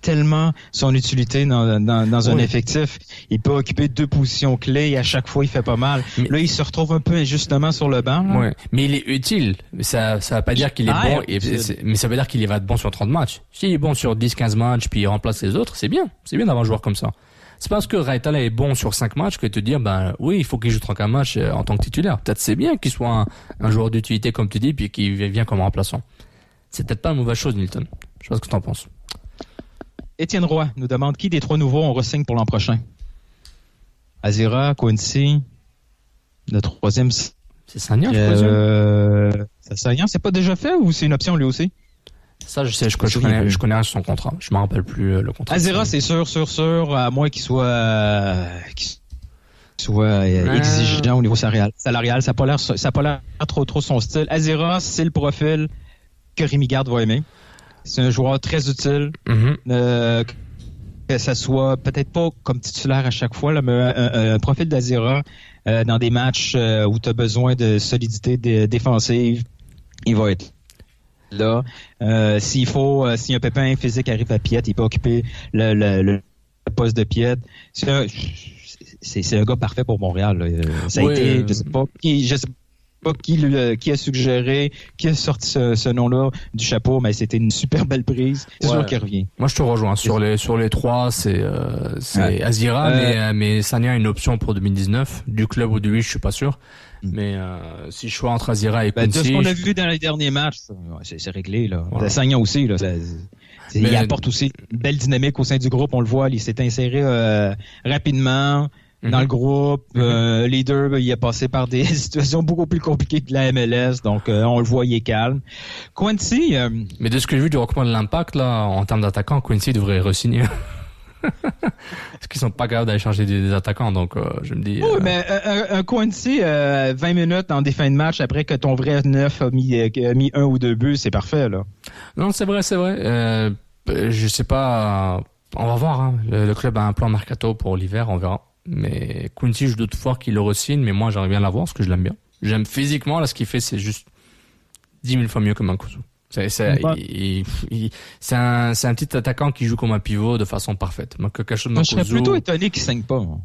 tellement son utilité dans un effectif. Il peut occuper 2 positions clés et à chaque fois, il fait pas mal. Mais, là, il se retrouve un peu injustement sur le banc. Ouais. Mais il est utile. Ça va pas dire qu'il est bon, mais ça veut dire qu'il va être bon sur 30 matchs. S'il est bon sur 10-15 matchs puis il remplace les autres, c'est bien. C'est bien d'avoir un joueur comme ça. C'est parce que Raitala est bon sur 5 matchs que te dire, ben oui, il faut qu'il joue 34 matchs en tant que titulaire. Peut-être c'est bien qu'il soit un joueur d'utilité, comme tu dis, puis qu'il vient comme remplaçant. C'est peut-être pas une mauvaise chose, Nilton. Je sais pas ce que t'en penses. Étienne Roy nous demande qui des 3 nouveaux on re-signe pour l'an prochain. Azira, Quincy, le 3e. C'est Sagna, je présume. Sassagnan, c'est pas déjà fait ou c'est une option lui aussi? Ça, je sais, je connais rien sur son contrat. Je me rappelle plus le contrat. Azira, c'est sûr, à moins qu'il soit exigeant au niveau salarial. Ça n'a pas l'air trop son style. Azira, c'est le profil que Rémi Garde va aimer. C'est un joueur très utile. Mm-hmm. Que ça soit peut-être pas comme titulaire à chaque fois, là, mais un profil d'Azira dans des matchs où tu as besoin de solidité défensive, il va être là. Si un pépin physique arrive à Piette, il peut occuper le poste de Piette. C'est un gars parfait pour Montréal. Là. Ça a été, je sais pas qui a suggéré, qui a sorti ce nom-là du chapeau, mais c'était une super belle prise. C'est sûr qu'il revient. Moi, je te rejoins. Sur les trois, c'est Azira, mais Sagna a une option pour 2019. Du club ou de lui, je suis pas sûr. Mais si je choisis entre Azira et Quincy... de ce qu'on a vu dans les derniers matchs, c'est réglé. Là. Voilà. Sagna aussi, là, il apporte aussi une belle dynamique au sein du groupe. On le voit, il s'est inséré rapidement dans le groupe. Leader, il a passé par des situations beaucoup plus compliquées que la MLS, donc on le voit, il est calme. Quincy... Mais de ce que j'ai vu du recrutement de l'Impact, là, en termes d'attaquants, Quincy devrait re-signer. Parce qu'ils sont pas capables d'aller changer des attaquants, donc je me dis... Oui, mais un Quincy, 20 minutes en des fins de match, après que ton vrai neuf a mis un ou deux buts, c'est parfait, là. Non, c'est vrai. Je sais pas... on va voir, hein. Le club a un plan mercato pour l'hiver, on verra. Mais Quincy, je doute fort qu'il le re-signe, mais moi j'aimerais bien l'avoir parce que je l'aime bien. J'aime physiquement, là ce qu'il fait c'est juste 10 000 fois mieux que Mancuso. C'est un petit attaquant qui joue comme un pivot de façon parfaite. Je serais plutôt étonné qu'il saigne pas. Moi.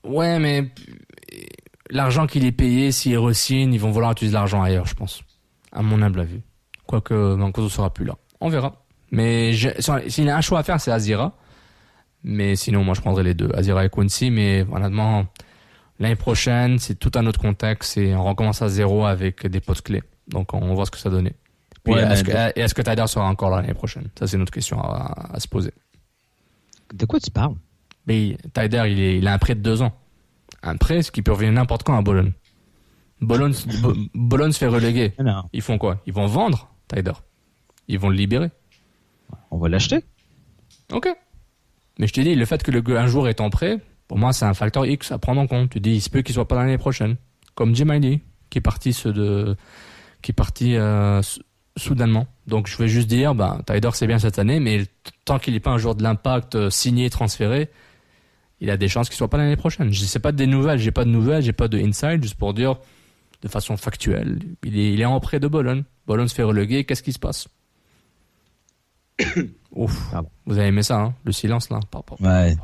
Ouais, mais l'argent qu'il est payé, s'il re-signe, ils vont vouloir utiliser l'argent ailleurs, je pense. À mon humble avis. Quoique Mancuso sera plus là. On verra. Mais s'il y a un choix à faire, c'est Azira. Mais sinon, moi, je prendrais les deux, Azira et Quincy. Mais honnêtement, l'année prochaine, c'est tout un autre contexte et on recommence à zéro avec des postes clés. Donc, on voit ce que ça donnait. Puis, est-ce que Taider sera encore là l'année prochaine? Ça, c'est une autre question à se poser. De quoi tu parles? Mais Taider, il a un prêt de 2 ans. Un prêt, ce qui peut revenir n'importe quand à Bologne. Bologne se fait reléguer. Non. Ils font quoi? Ils vont vendre Taider. Ils vont le libérer. On va l'acheter. Ok. Mais je t'ai dit, le fait que un joueur est en prêt, pour moi, c'est un facteur X à prendre en compte. Tu dis, il se peut qu'il soit pas l'année prochaine. Comme Jim Miley, qui est parti soudainement. Donc, je vais juste dire, Taider, c'est bien cette année, mais tant qu'il n'est pas un joueur de l'Impact signé, transféré, il a des chances qu'il soit pas l'année prochaine. Je sais pas des nouvelles, j'ai pas de inside, juste pour dire, de façon factuelle, il est en prêt de Bologne. Bologne se fait reléguer, qu'est-ce qui se passe? Ouf. Ah bon. Vous avez aimé ça, hein? Le silence, là? Ouais.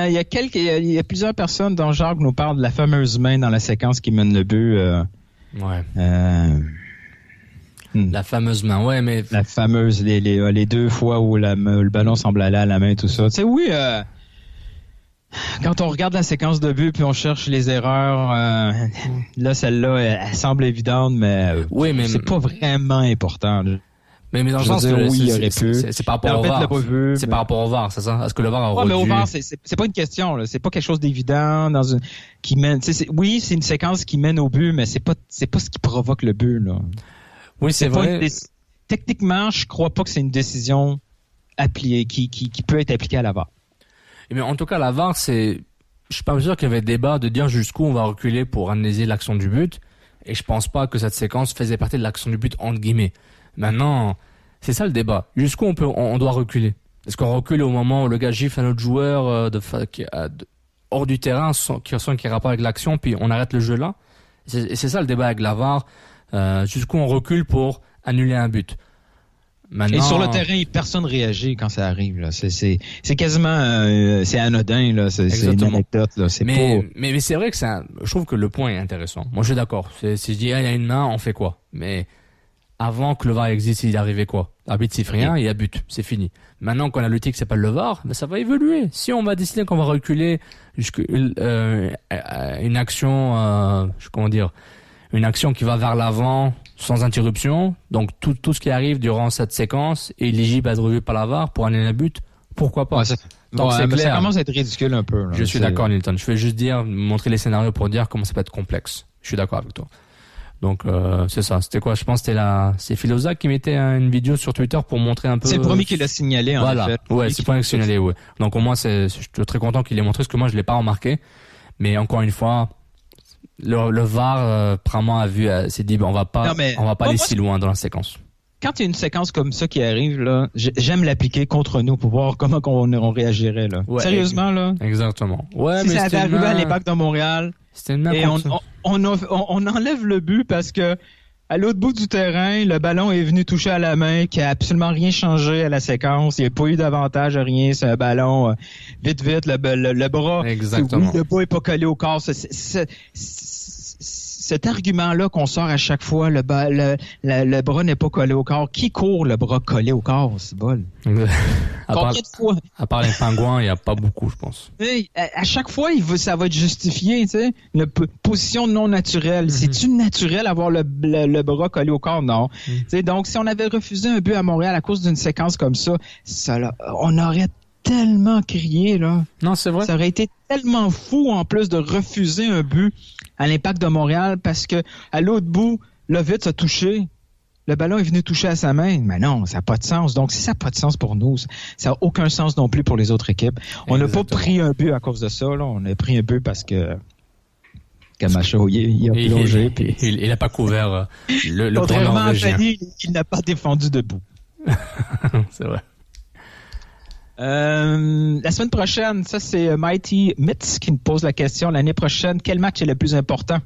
Il y a plusieurs personnes dont Jacques nous parle de la fameuse main dans la séquence qui mène le but. La fameuse main, ouais, mais... La fameuse, les 2 fois où le ballon semble aller à la main, tout ça. Tu sais, oui, quand on regarde la séquence de but puis on cherche les erreurs, là, celle-là, elle semble évidente, mais, c'est pas vraiment important, là. Mais dans le sens que oui, il aurait pu. C'est par rapport au VAR. C'est par rapport au VAR, c'est ça? Est-ce que le VAR a revu? Mais au VAR, c'est pas une question, là. C'est pas quelque chose d'évident qui mène, oui, c'est une séquence qui mène au but, mais c'est pas ce qui provoque le but, là. Oui, c'est vrai. Techniquement, je crois pas que c'est une décision appliquée, qui peut être appliquée à la VAR. Mais en tout cas, la VAR, je suis pas sûr qu'il y avait débat de dire jusqu'où on va reculer pour analyser l'action du but. Et je pense pas que cette séquence faisait partie de l'action du but, entre guillemets. Maintenant, c'est ça le débat. Jusqu'où on doit reculer? Est-ce qu'on recule au moment où le gars gifle un autre joueur hors du terrain, qui a rapport avec l'action, puis on arrête le jeu là? C'est ça le débat avec la VAR. Jusqu'où on recule pour annuler un but? Maintenant, et sur le terrain, personne réagit quand ça arrive, là. C'est quasiment, c'est anodin, là. C'est une anecdote, là. Mais c'est vrai que je trouve que le point est intéressant. Moi, je suis d'accord. Si je dis, il y a une main, on fait quoi? Mais, avant que le VAR existe, il arrivait quoi? L'arbitre siffle rien, il y a but, c'est fini. Maintenant qu'on a l'outil qui s'appelle le VAR, ça va évoluer. Si on va décider qu'on va reculer jusqu'à une action, une action qui va vers l'avant sans interruption, donc tout ce qui arrive durant cette séquence est éligible à être revu par la VAR pour annuler un but, pourquoi pas? Tant que c'est mais clair. ça commence à être ridicule un peu. Là. Je suis d'accord, Nilton. Je vais juste montrer les scénarios pour dire comment ça peut être complexe. Je suis d'accord avec toi. Donc c'est ça. C'était quoi? Je pense que c'est Philozac qui mettait une vidéo sur Twitter pour montrer un peu. C'est le premier qui l'a signalé, en voilà. fait. Ouais, c'est le premier qui l'a signalé, ouais. Donc au moins je suis très content qu'il ait montré, parce que moi je l'ai pas remarqué. Mais encore une fois, le VAR vraiment s'est dit, on va pas aller si loin dans la séquence. Quand il y a une séquence comme ça qui arrive, là, j'aime l'appliquer contre nous pour voir comment on réagirait, là. Ouais, sérieusement, là. Exactement. Ouais, si mais ça avait arrivé à l'Impact de Montréal, c'était une et on enlève le but parce que à l'autre bout du terrain, le ballon est venu toucher à la main, qui a absolument rien changé à la séquence. Il n'y a pas eu d'avantage, rien. C'est un ballon vite, le bras. Exactement. Oui, le bras est pas collé au corps. Cet argument-là qu'on sort à chaque fois, le bras n'est pas collé au corps. Qui court le bras collé au corps, c'est bol? Combien de fois? À part les pingouins, il n'y a pas beaucoup, je pense. À chaque fois, ça va être justifié, tu sais. Une position non naturelle. C'est-tu naturel avoir le bras collé au corps? Non. Tu sais, donc, si on avait refusé un but à Montréal à cause d'une séquence comme ça, on aurait tellement crié, là. Non, c'est vrai. Ça aurait été tellement fou, en plus, de refuser un but à l'Impact de Montréal parce que à l'autre bout, Lovitz a touché. Le ballon est venu toucher à sa main. Mais non, ça n'a pas de sens. Donc, si ça n'a pas de sens pour nous, ça n'a aucun sens non plus pour les autres équipes. On n'a pas pris un but à cause de ça. Là. On a pris un but parce que Camacho, il a plongé. Il n'a pas couvert le contrairement droit à norvégien. Anthony, il n'a pas défendu debout. C'est vrai. La semaine prochaine, ça c'est Mighty Mitz qui me pose la question. L'année prochaine, quel match est le plus important?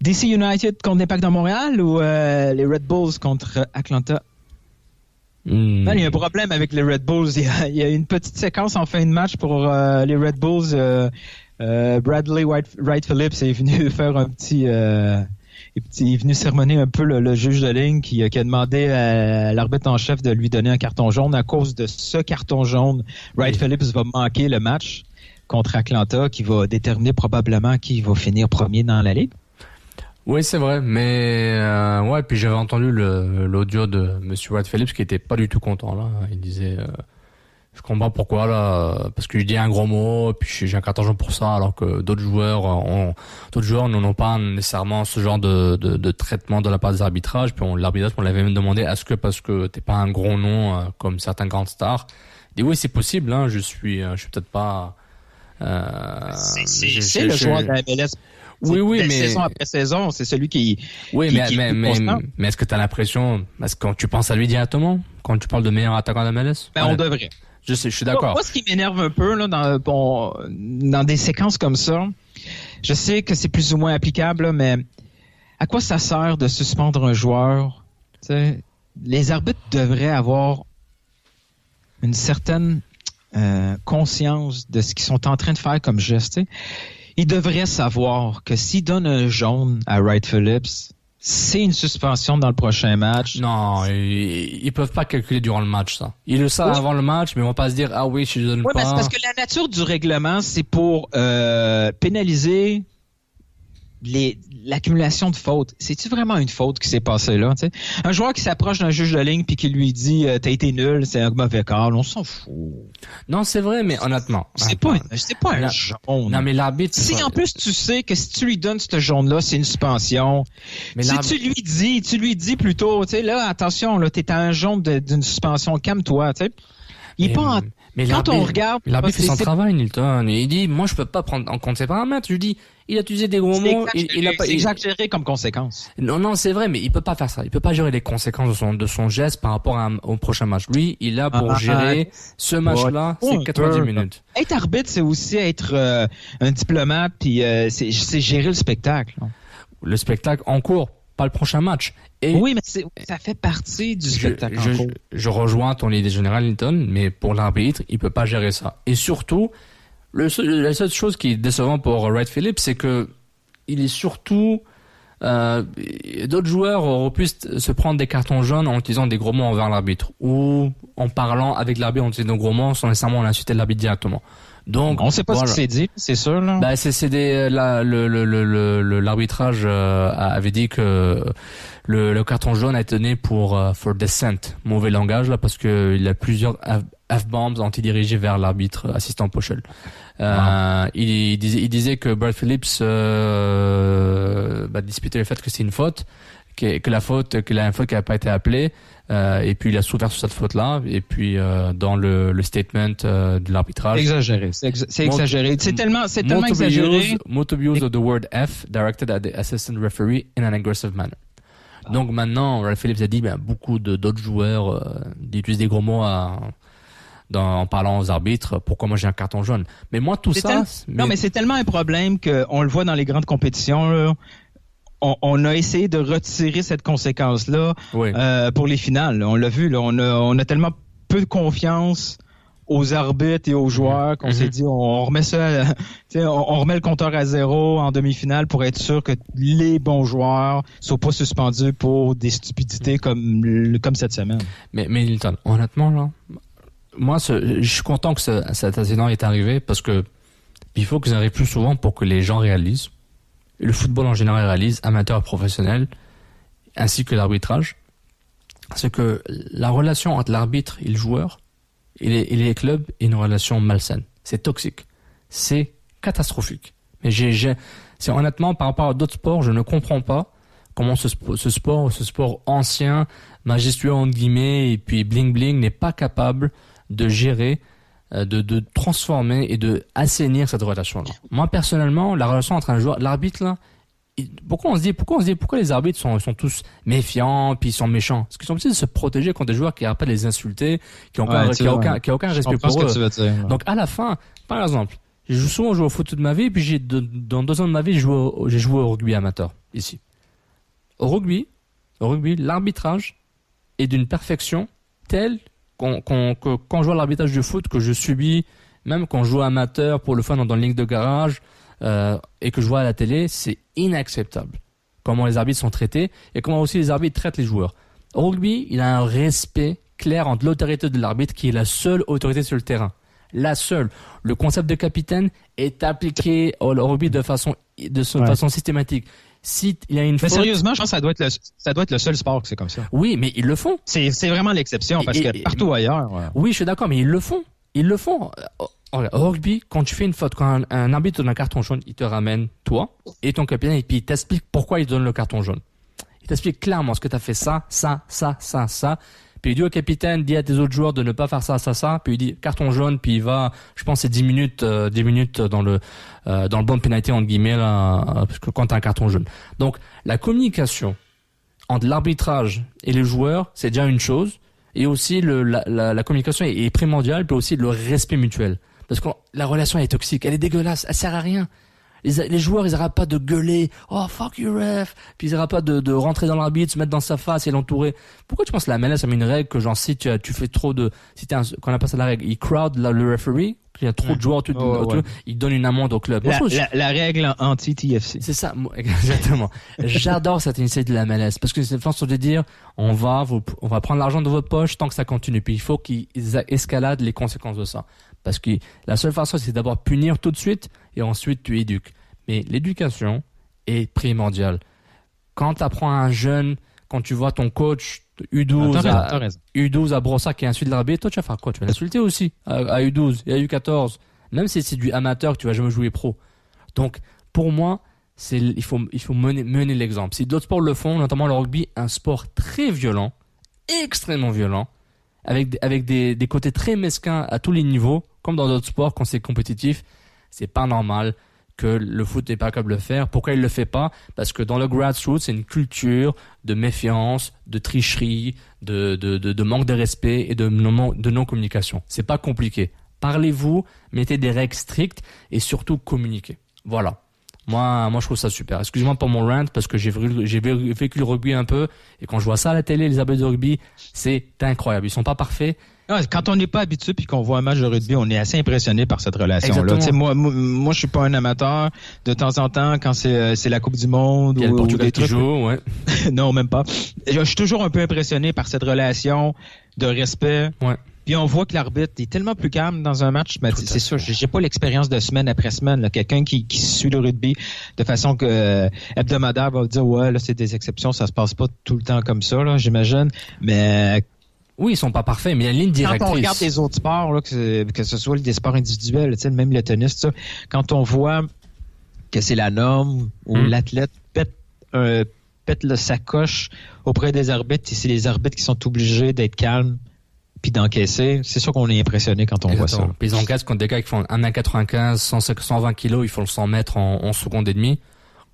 DC United contre l'Impact de Montréal ou les Red Bulls contre Atlanta? Non, il y a un problème avec les Red Bulls. Il y a une petite séquence en fin de match pour les Red Bulls. Bradley Wright Phillips est venu faire un petit... il est venu sermonner un peu le juge de ligne qui a demandé à l'arbitre en chef de lui donner un carton jaune. À cause de ce carton jaune, Wright Phillips va manquer le match contre Atlanta qui va déterminer probablement qui va finir premier dans la ligue. Oui, c'est vrai, mais ouais, puis j'avais entendu l'audio de Monsieur Wright Phillips qui était pas du tout content là. Il disait je comprends pourquoi là, parce que je dis un gros mot, puis j'ai un carton jaune pour ça, alors que d'autres joueurs n'en ont pas nécessairement ce genre de traitement de la part des arbitrages. Puis l'arbitrage, on l'avait même demandé, est-ce que parce que t'es pas un gros nom comme certains grandes stars, il dit oui c'est possible, hein, je suis peut-être pas. C'est le joueur de la MLS. Oui, mais saison après saison, c'est celui qui. Oui, mais est-ce que t'as l'impression, est-ce que quand tu penses à lui directement, quand tu parles de meilleur attaquant de MLS? On devrait. Je suis d'accord. Moi, ce qui m'énerve un peu là, dans des séquences comme ça, je sais que c'est plus ou moins applicable, là, mais à quoi ça sert de suspendre un joueur? T'sais, les arbitres devraient avoir une certaine conscience de ce qu'ils sont en train de faire comme geste. T'sais. Ils devraient savoir que s'ils donnent un jaune à Wright Phillips, c'est une suspension dans le prochain match. Non, ils peuvent pas calculer durant le match, ça. Ils le savent avant le match, mais ils vont pas se dire, ah oui, je donne pas. Oui, mais c'est parce que la nature du règlement, c'est pour pénaliser l'accumulation de fautes. C'est-tu vraiment une faute qui s'est passée là? T'sais? Un joueur qui s'approche d'un juge de ligne puis qui lui dit t'as été nul, c'est un mauvais call, on s'en fout. Non, c'est vrai, mais honnêtement. C'est pas un jaune. Non, mais l'arbitre. Si en plus tu sais que si tu lui donnes ce jaune-là, c'est une suspension. Mais si tu lui dis plutôt, tu sais, là, attention, là, t'es à un jaune d'une suspension, calme-toi, tu sais. Il est pas en. Mais quand on regarde, l'arbitre fait son travail, Nilton. Il dit, moi, je peux pas prendre en compte ses paramètres. Je dis, il a utilisé des gros mots. C'est exagéré comme conséquence. Non, c'est vrai, mais il peut pas faire ça. Il peut pas gérer les conséquences de son geste par rapport au prochain match. Lui, il est là pour gérer ce match-là. C'est 90 minutes. Être arbitre, c'est aussi être un diplomate, puis c'est gérer le spectacle. Le spectacle en cours, pas le prochain match. Et oui, mais ça fait partie du spectacle en cours. Je rejoins ton idée générale, Nilton, mais pour l'arbitre, il peut pas gérer ça. Et surtout, la seule chose qui est décevante pour Wright Phillips, c'est que il est surtout d'autres joueurs auraient pu se prendre des cartons jaunes en utilisant des gros mots envers l'arbitre ou en parlant avec l'arbitre en utilisant des gros mots sans nécessairement insulter l'arbitre directement. Donc, on sait pas ce qui s'est dit, c'est sûr, là. Bah, l'arbitrage avait dit que le carton jaune a été donné pour for dissent, mauvais langage là, parce que il y a plusieurs F-bombs anti-dirigés vers l'arbitre assistant Pochel. Il disait que Brad Phillips disputait le fait que c'est une faute, qu'il a une faute qui n'a pas été appelée, et puis il a souffert sur cette faute-là, et puis dans le statement de l'arbitrage. Exagéré, c'est exagéré. C'est tellement exagéré. Multiple use of the word F directed at the assistant referee in an aggressive manner. Donc maintenant, Brad Phillips a dit, beaucoup d'autres joueurs utilisent des gros mots en parlant aux arbitres. Pourquoi moi j'ai un carton jaune? Mais moi tout ça. Non, mais c'est tellement un problème qu'on le voit dans les grandes compétitions. Là. On a essayé de retirer cette conséquence-là pour les finales. On l'a vu, là, on a tellement peu de confiance aux arbitres et aux joueurs qu'on s'est dit on remet ça, on remet le compteur à 0 en demi-finale pour être sûr que les bons joueurs soient pas suspendus pour des stupidités comme cette semaine. Mais Nilton, honnêtement là, moi je suis content que cet incident est arrivé parce que il faut que ça arrive plus souvent pour que les gens réalisent. Le football en général réalise, amateurs et professionnels, ainsi que l'arbitrage, c'est que la relation entre l'arbitre et le joueur et les clubs est une relation malsaine. C'est toxique. C'est catastrophique. Mais c'est honnêtement, par rapport à d'autres sports, je ne comprends pas comment ce sport ancien, majestueux entre guillemets, et puis bling bling, n'est pas capable de gérer, de transformer et de assainir cette relation-là. Moi, personnellement, la relation entre un joueur, l'arbitre, là, pourquoi les arbitres sont tous méfiants, puis ils sont méchants? Parce qu'ils sont obligés de se protéger contre des joueurs qui n'arrêtent pas de les insulter, qui n'ont aucun respect pour eux. Donc, à la fin, par exemple, j'ai souvent joué au foot toute ma vie, puis dans 2 ans de ma vie, j'ai joué au rugby amateur, ici. Au rugby, l'arbitrage est d'une perfection telle quand je vois l'arbitrage du foot que je subis, même quand je joue amateur pour le fun dans une ligue de garage, et que je vois à la télé, c'est inacceptable. Comment les arbitres sont traités et comment aussi les arbitres traitent les joueurs. Au rugby, il y a un respect clair entre l'autorité de l'arbitre qui est la seule autorité sur le terrain. La seule. Le concept de capitaine est appliqué au rugby de façon systématique. Si il y a une faute... sérieusement, je pense que ça doit être le seul sport que c'est comme ça. Oui, mais ils le font. C'est vraiment l'exception parce que partout ailleurs. Ouais. Oui, je suis d'accord, mais ils le font. Au rugby, quand tu fais une faute, quand un arbitre donne un carton jaune, il te ramène toi et ton capitaine et puis il t'explique pourquoi il donne le carton jaune. Il t'explique clairement ce que tu as fait ça. Puis il dit au capitaine, dis à tes autres joueurs de ne pas faire ça. Puis il dit carton jaune, puis il va, je pense c'est 10 minutes dans le bon penalty entre guillemets là, parce que quand t'as un carton jaune. Donc la communication entre l'arbitrage et les joueurs, c'est déjà une chose. Et aussi la communication est primordiale, puis aussi le respect mutuel. Parce que la relation est toxique, elle est dégueulasse, elle sert à rien. Les joueurs, ils n'arrêtent pas de gueuler, oh fuck you ref, puis ils n'arrêtent pas de rentrer dans l'arbitre, se mettre dans sa face et l'entourer. Pourquoi tu penses que la MLS a mis une règle que genre si tu fais trop de, qu'on appelle ça la règle, il crowd le referee, il y a trop de joueurs autour, il donne une amende au club. La règle anti-TFC. C'est ça, exactement. J'adore cette initiative de la MLS parce que c'est une façon de dire on va prendre l'argent de votre poche tant que ça continue. Puis il faut qu'ils escaladent les conséquences de ça. Parce que la seule façon, c'est d'abord punir tout de suite et ensuite tu éduques. Mais l'éducation est primordiale. Quand tu apprends à un jeune, quand tu vois ton coach U12 à Brossard qui insulte l'arbitre, toi tu vas faire quoi? Tu vas l'insulter aussi à U12 et à U14. Même si c'est du amateur que tu vas jamais jouer pro. Donc pour moi, il faut mener l'exemple. Si d'autres sports le font, notamment le rugby, un sport très violent, extrêmement violent, avec des côtés très mesquins à tous les niveaux, comme dans d'autres sports quand c'est compétitif, c'est pas normal que le foot n'est pas capable de le faire. Pourquoi il le fait pas? Parce que dans le grassroots, c'est une culture de méfiance, de tricherie, de manque de respect et de non-communication. C'est pas compliqué. Parlez-vous, mettez des règles strictes et surtout communiquez. Voilà. Moi, je trouve ça super. Excusez-moi pour mon rant parce que j'ai vécu le rugby un peu et quand je vois ça à la télé, les arbitres de rugby, c'est incroyable. Ils sont pas parfaits. Quand on n'est pas habitué puis qu'on voit un match de rugby, on est assez impressionné par cette relation-là. Moi, je suis pas un amateur. De temps en temps, quand c'est la Coupe du Monde il y a le Portugal qui joue, ouais. Non, même pas. Je suis toujours un peu impressionné par cette relation de respect. Ouais. Puis on voit que l'arbitre est tellement plus calme dans un match. Mais c'est sûr, j'ai pas l'expérience de semaine après semaine. Là. Quelqu'un qui suit le rugby de façon hebdomadaire va dire ouais, là c'est des exceptions, ça se passe pas tout le temps comme ça, là, j'imagine. Mais Oui, ils sont pas parfaits, mais il y a une ligne directrice. Quand on regarde les autres sports, là, que ce soit des sports individuels, tu sais, même le tennis, ça, quand on voit que c'est la norme où l'athlète pète sa coche auprès des arbitres, et c'est les arbitres qui sont obligés d'être calmes puis d'encaisser, c'est sûr qu'on est impressionné quand on voit ça. Puis ils encaissent contre des gars qui font 1m95, 120 kilos, ils font le 100 mètres en 11 secondes et demie.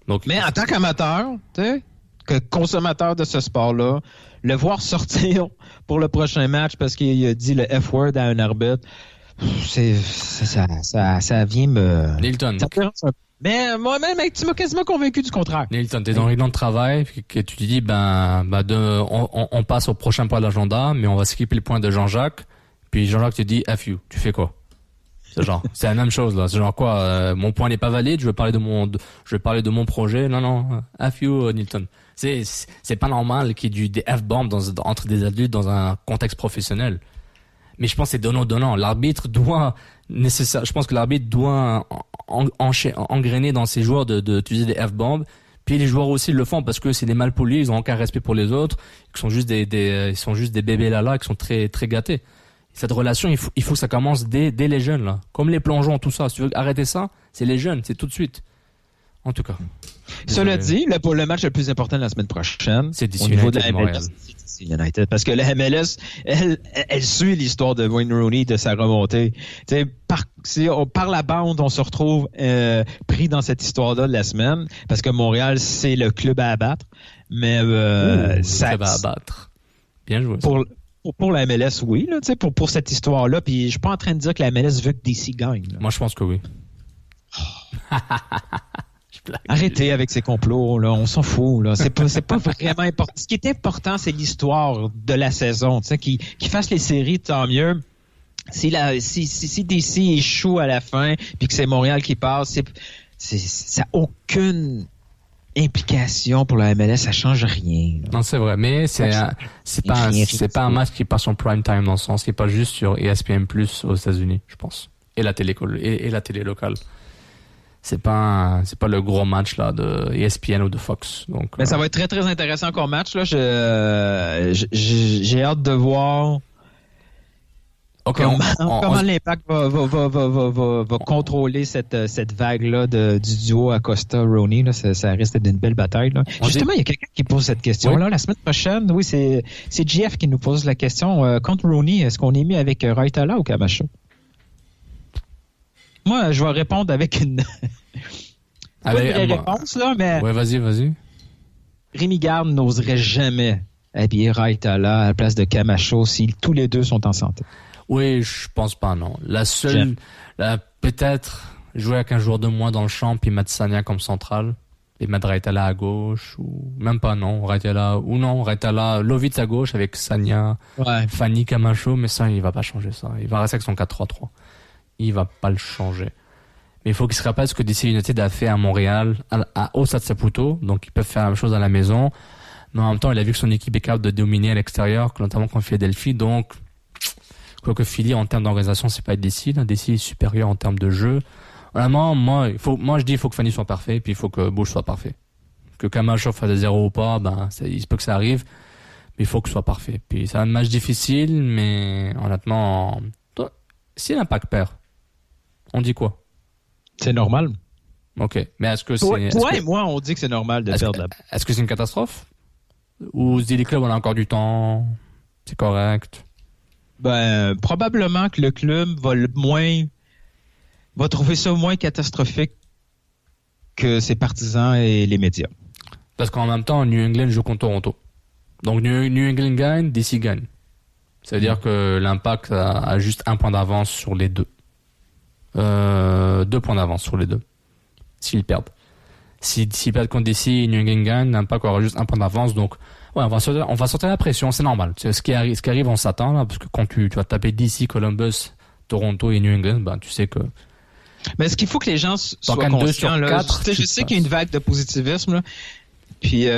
Donc, mais en tant qu'amateur, tu sais, que consommateur de ce sport-là, le voir sortir pour le prochain match parce qu'il a dit le F-word à un arbitre, ça vient me... Nilton. Mais moi-même, tu m'as quasiment convaincu du contraire. Nilton, t'es dans le réunion de travail, que tu te dis, on passe au prochain point de l'agenda, mais on va skipper le point de Jean-Jacques, puis Jean-Jacques te dit, F you, tu fais quoi? C'est la même chose, là. C'est genre quoi, mon point n'est pas valide, je vais parler de mon projet. Non, F you, Nilton. C'est pas normal qu'il y ait des F-bombs entre des adultes dans un contexte professionnel. Mais je pense que c'est donnant. L'arbitre doit je pense que l'arbitre doit engrainer dans ses joueurs d'utiliser des F-bombs. Puis les joueurs aussi le font parce que c'est des malpolis, ils ont aucun respect pour les autres, ils sont juste ils sont juste des bébés là qui sont très très gâtés. Cette relation, il faut que ça commence dès les jeunes là. Comme les plongeons, tout ça. Si tu veux arrêter ça, c'est les jeunes, c'est tout de suite. En tout cas. Cela dit, le match le plus important de la semaine prochaine, c'est DC au niveau United de la MLS, c'est DC United. Parce que la MLS, elle suit l'histoire de Wayne Rooney, de sa remontée. Par la bande, on se retrouve pris dans cette histoire-là de la semaine, parce que Montréal, c'est le club à abattre. Mais le club à abattre. Bien joué. Pour la MLS, oui, là, pour cette histoire-là. Puis je suis pas en train de dire que la MLS veut que DC gagne. Là. Moi, je pense que oui. Arrêtez avec ces complots, là. On s'en fout, là. C'est pas vraiment important. Ce qui est important, c'est l'histoire de la saison. Tu sais, qu'ils fassent les séries, tant mieux. Si DC échoue à la fin, puis que c'est Montréal qui passe, ça n'a aucune implication pour la MLS, ça change rien. Là. Non, c'est vrai, mais c'est pas un match qui passe en prime time dans le sens, qui est pas juste sur ESPN+ aux États-Unis, je pense, et la télé locale. C'est pas le gros match là de ESPN ou de Fox. Donc, mais ça va être très très intéressant comme match là. J'ai hâte de voir comment l'Impact va contrôler cette vague là du duo Acosta-Rooney là. Ça risque d'être une belle bataille là. Justement, il y a quelqu'un qui pose cette question là la semaine prochaine. Oui, c'est JF qui nous pose la question contre Rooney. Est-ce qu'on est mis avec Raitala ou Camacho? Moi, je vais répondre avec une réponse, là, mais... Ouais, vas-y. Rémi Garde n'oserait jamais habiller Raitala à la place de Camacho si tous les deux sont en santé. Oui, je pense pas, non. La seule... peut-être jouer avec un joueur de moins dans le champ puis mettre Sagna comme central et mettre Raitala à gauche ou... Même pas, non. Raitala... Lovitz à gauche avec Sagna, Fanny, Camacho, mais ça, il va pas changer ça. Il va rester avec son 4-3-3. Il va pas le changer. Mais il faut qu'il se rappelle ce que DC United a fait à Montréal, au Stade Saputo. Donc, ils peuvent faire la même chose à la maison. Mais en même temps, il a vu que son équipe est capable de dominer à l'extérieur, notamment contre Philadelphie. Donc, quoique Philly, en termes d'organisation, c'est pas DC. DC est supérieur en termes de jeu. Vraiment, moi, je dis, il faut que Fanny soit parfait, puis il faut que Bush soit parfait. Que Camacho fasse des 0 ou pas, il se peut que ça arrive. Mais il faut que ce soit parfait. Puis, c'est un match difficile, mais honnêtement, si l'Impact perd, on dit quoi? C'est normal. OK. Mais est-ce que Toi et moi, on dit que c'est normal de perdre. Est-ce que c'est une catastrophe? Ou se dit les clubs, on a encore du temps, c'est correct? Probablement que le club va trouver ça moins catastrophique que ses partisans et les médias. Parce qu'en même temps, New England joue contre Toronto. Donc New England gagne, DC gagne. Ça veut dire que l'Impact a juste un point d'avance sur les deux. 2 points d'avance sur les deux. S'ils perdent. S'ils perdent contre DC et New England gagne, l'Impact aura juste un point d'avance. Donc, ouais, on va sortir la pression, c'est normal. Ce qui arrive, on s'attend, là, parce que quand tu vas taper DC, Columbus, Toronto et New England, tu sais que... Mais est-ce qu'il faut que les gens soient conscients, là? Je sais qu'il y a une vague de positivisme, là. Puis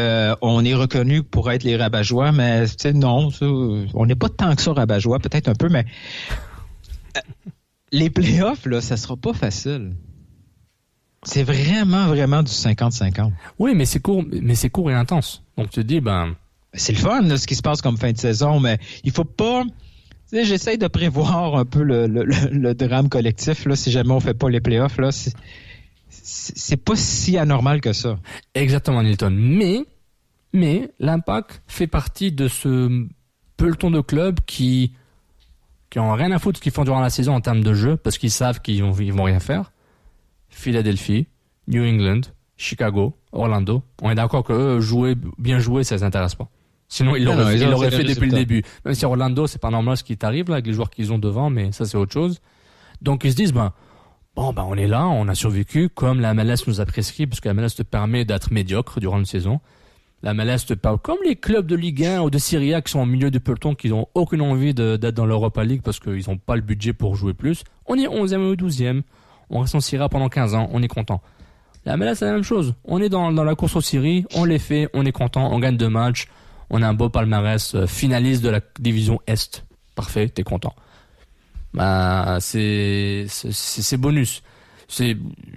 on est reconnu pour être les rabat-joie, mais non, on n'est pas tant que ça rabat-joie, peut-être un peu, mais les playoffs, là, ça sera pas facile. C'est vraiment, vraiment du 50-50. Oui, mais c'est court et intense. Donc tu te dis, c'est le fun, là, ce qui se passe comme fin de saison, mais il faut pas... Tu sais, j'essaie de prévoir un peu le drame collectif, là, si jamais on fait pas les playoffs, là. C'est pas si anormal que ça. Exactement, Nilton. Mais l'Impact fait partie de ce peloton de clubs qui ont rien à foutre de ce qu'ils font durant la saison en termes de jeu, parce qu'ils savent qu'ils vont rien faire. Philadelphie, New England, Chicago, Orlando. On est d'accord que eux, bien jouer, ça les intéresse pas. Sinon, ils l'auraient fait depuis le début. Même si Orlando, c'est pas normal ce qui t'arrive, là, avec les joueurs qu'ils ont devant, mais ça, c'est autre chose. Donc, ils se disent, on est là, on a survécu, comme la MLS nous a prescrit, parce que la MLS te permet d'être médiocre durant une saison. La MLS te parle, comme les clubs de Ligue 1 ou de Serie A qui sont au milieu du peloton, qui n'ont aucune envie d'être dans l'Europa League parce qu'ils n'ont pas le budget pour jouer plus. On est 11e ou 12e. On reste en Serie A pendant 15 ans, on est content. La MLS, c'est la même chose. On est dans la course aux séries, on les fait, on est content, on gagne 2 matchs. On a un beau palmarès, finaliste de la division Est. Parfait, t'es content. C'est bonus.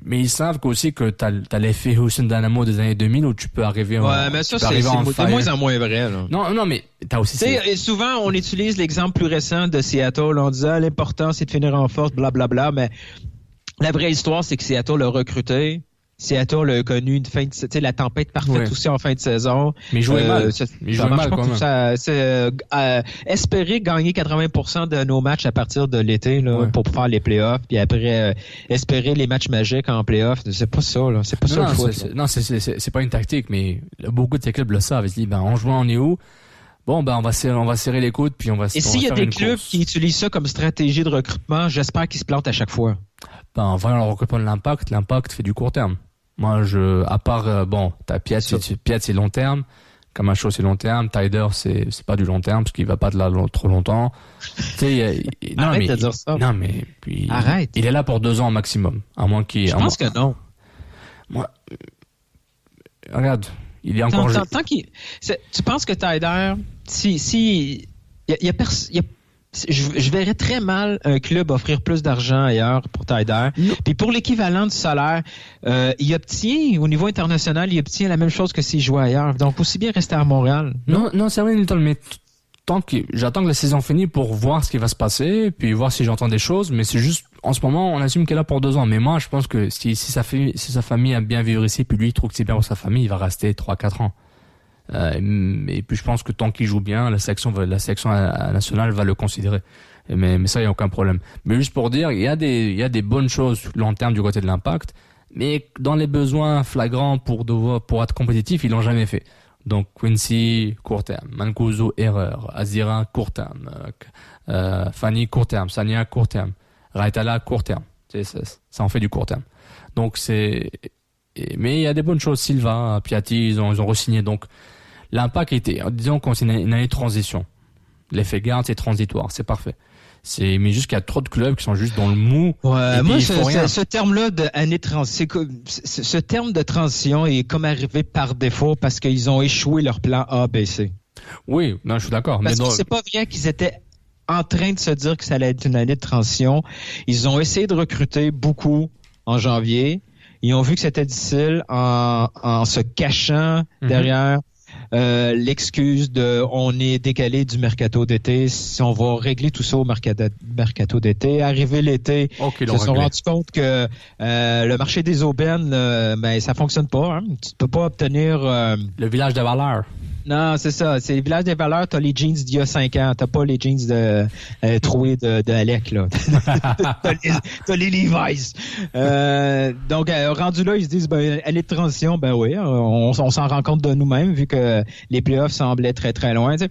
Mais ils savent aussi que t'as l'effet Houston Dynamo des années 2000 où tu peux arriver mais ça, c'est de moins en moins vrai, là. Non, mais t'as aussi... Et souvent, on utilise l'exemple plus récent de Seattle en disant l'important, c'est de finir en force, blablabla, mais la vraie histoire, c'est que Seattle l'a recruté. Seattle a connu une fin de, la tempête parfaite aussi en fin de saison. Mais il jouait mal. Il jouait mal quand même. Espérer gagner 80% de nos matchs à partir de l'été là, pour faire les playoffs, puis après espérer les matchs magiques en playoffs, c'est pas ça là, c'est pas ça le foot. Non, c'est pas une tactique, mais beaucoup de ces clubs le savent. Ils se disent en juin on est où? Bon, on va serrer les coudes puis on va. Et s'il y a des clubs qui utilisent ça comme stratégie de recrutement, j'espère qu'ils se plantent à chaque fois. En voyant le recrutement de l'Impact fait du court terme. Moi, à part, t'as Piat, c'est long terme. Camacho, c'est long terme. Tyder, c'est pas du long terme, parce qu'il va pas de là trop longtemps. Arrête de dire ça. Non, mais, puis. Arrête. Il est là pour 2 ans maximum. À moins qu'il. Je pense que non. Moi, regarde, il est encore jeune. Tu penses que Tyder, je verrais très mal un club offrir plus d'argent ailleurs pour Tyder. Puis pour l'équivalent du salaire, il obtient, au niveau international, il obtient la même chose que s'il jouait ailleurs. Donc, aussi bien rester à Montréal. Non, c'est vrai, Nilton, mais j'attends que la saison finisse pour voir ce qui va se passer, puis voir si j'entends des choses, mais c'est juste, en ce moment, on assume qu'elle est là pour 2 ans. Mais moi, je pense que si sa famille a bien vivre ici, puis lui, il trouve que c'est bien pour sa famille, il va rester 3-4 ans. Et puis je pense que tant qu'il joue bien, la section nationale va le considérer. Mais ça, il n'y a aucun problème. Mais juste pour dire, il y a des bonnes choses long terme du côté de l'Impact, mais dans les besoins flagrants pour être compétitif, ils l'ont jamais fait. Donc Quincy, court terme. Mancuso, erreur. Azira, court terme. Fanny, court terme. Sania, court terme. Raitala, court terme. Ça en fait du court terme. Donc mais il y a des bonnes choses. Silva, Piatti, ils ont re-signé. Donc, l'Impact était, disons qu'on c'est une année de transition. L'effet garde, c'est transitoire. C'est parfait. Mais juste qu'il y a trop de clubs qui sont juste dans le mou. Ouais, moi, ce terme-là de année de transition, ce terme de transition est comme arrivé par défaut parce qu'ils ont échoué leur plan A, B, C. Oui, non, je suis d'accord. Parce que c'est pas vrai qu'ils étaient en train de se dire que ça allait être une année de transition. Ils ont essayé de recruter beaucoup en janvier. Ils ont vu que c'était difficile en se cachant derrière l'excuse de on est décalé du mercato d'été. Si on va régler tout ça au mercato d'été, arrivé l'été, ils se sont rendus compte que le marché des aubaines, ça fonctionne pas. Hein. Tu peux pas obtenir le village de valeurs. Non, c'est ça. C'est le village des valeurs. T'as les jeans d'il y a 5 ans. T'as pas les jeans troués de Alec, là. t'as les Levi's. Donc, rendu là, ils se disent, année de transition, oui, on s'en rend compte de nous-mêmes, vu que les playoffs semblaient très, très loin. T'sais.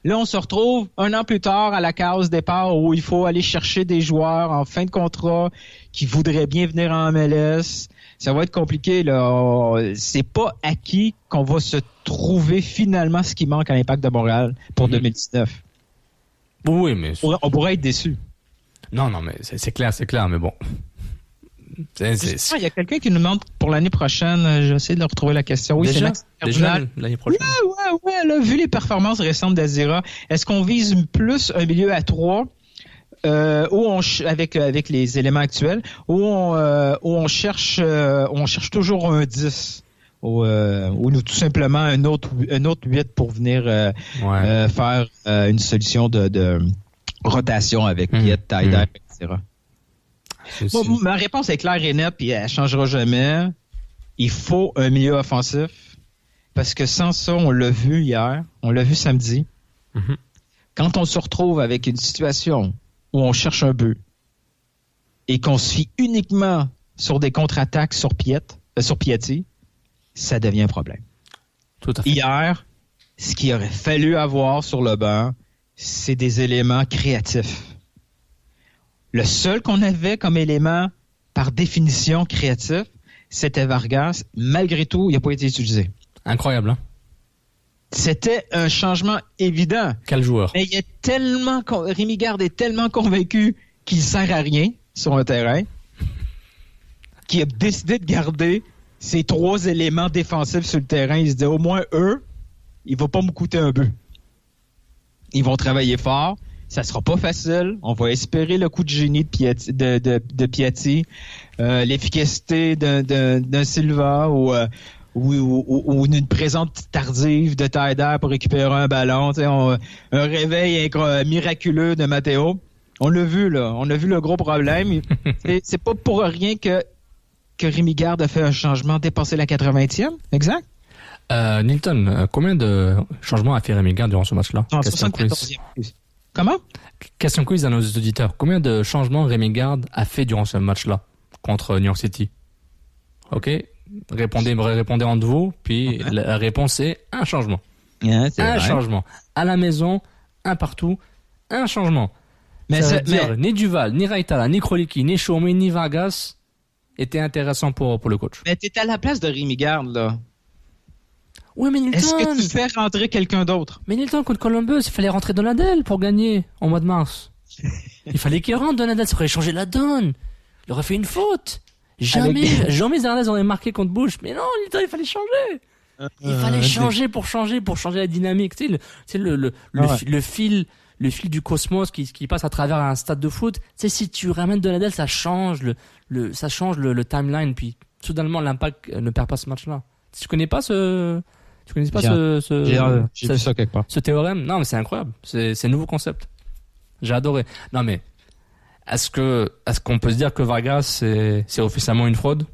Là, on se retrouve 1 an plus tard à la case départ où il faut aller chercher des joueurs en fin de contrat qui voudraient bien venir en MLS. Ça va être compliqué, là. C'est pas acquis qu'on va se trouver finalement ce qui manque à l'Impact de Montréal pour 2019. Oui, mais... On pourrait être déçus. Non, mais c'est clair, mais bon. Il y a quelqu'un qui nous demande pour l'année prochaine, j'essaie de retrouver la question. Oui, déjà l'année prochaine. Ouais, là, vu les performances récentes d'Azira, est-ce qu'on vise plus un milieu à 3 avec les éléments actuels, où on cherche toujours un 10, ou tout simplement un autre 8 pour venir faire une solution de rotation avec Piet, Taider, etc. Bon, ma réponse est claire et nette, puis elle changera jamais. Il faut un milieu offensif, parce que sans ça, on l'a vu hier, on l'a vu samedi. Quand on se retrouve avec une situation où on cherche un but et qu'on se fie uniquement sur des contre-attaques sur Piatti, ça devient un problème. Tout à fait. Hier, ce qu'il aurait fallu avoir sur le banc, c'est des éléments créatifs. Le seul qu'on avait comme élément, par définition, créatif, c'était Vargas. Malgré tout, il n'a pas été utilisé. Incroyable, hein? C'était un changement évident. Quel joueur? Mais Rémi Garde est tellement convaincu qu'il sert à rien sur un terrain qu'il a décidé de garder ces 3 éléments défensifs sur le terrain. Il se dit, au moins eux, il ne va pas me coûter un but. Ils vont travailler fort. Ça sera pas facile. On va espérer le coup de génie de Piatti, l'efficacité d'un Silva ou une présence tardive de Taider pour récupérer un ballon. Un réveil miraculeux de Matteo. On l'a vu, là. On a vu le gros problème. C'est pas pour rien que Rémi Garde a fait un changement dépassé la 80e. Exact? Nilton, combien de changements a fait Rémi Garde durant ce match-là? Non, 74e. Comment? Question quiz à nos auditeurs. Combien de changements Rémi Garde a fait durant ce match-là contre New York City? OK? Répondez entre vous, puis la réponse est un changement. Yeah, un changement. À la maison, un partout, un changement. Mais ça veut dire ni Duval, ni Raitala, ni Kroliki, ni Chaumet, ni Vargas étaient intéressants pour le coach. Mais t'es à la place de Rémi Garde, là. Oui, mais Nilton... Est-ce que tu fais rentrer quelqu'un d'autre? Mais Nilton, contre Columbus, il fallait rentrer Donadel pour gagner au mois de mars. Il fallait qu'il rentre Donadel, ça aurait changé la donne. Il aurait fait une faute. Jamais Hernandez aurait marqué contre Bush. Mais non, Nilton, il fallait changer. Il fallait changer pour changer la dynamique. Tu sais, le fil du cosmos qui passe à travers un stade de foot. Tu sais, si tu ramènes Donadel, ça change le timeline, puis soudainement l'Impact ne perd pas ce match-là. Tu connais pas j'ai vu ça quelque part. Ce théorème? Non, mais c'est incroyable. C'est un nouveau concept. J'ai adoré. Non, mais est-ce qu'on peut se dire que Vargas c'est officiellement une fraude?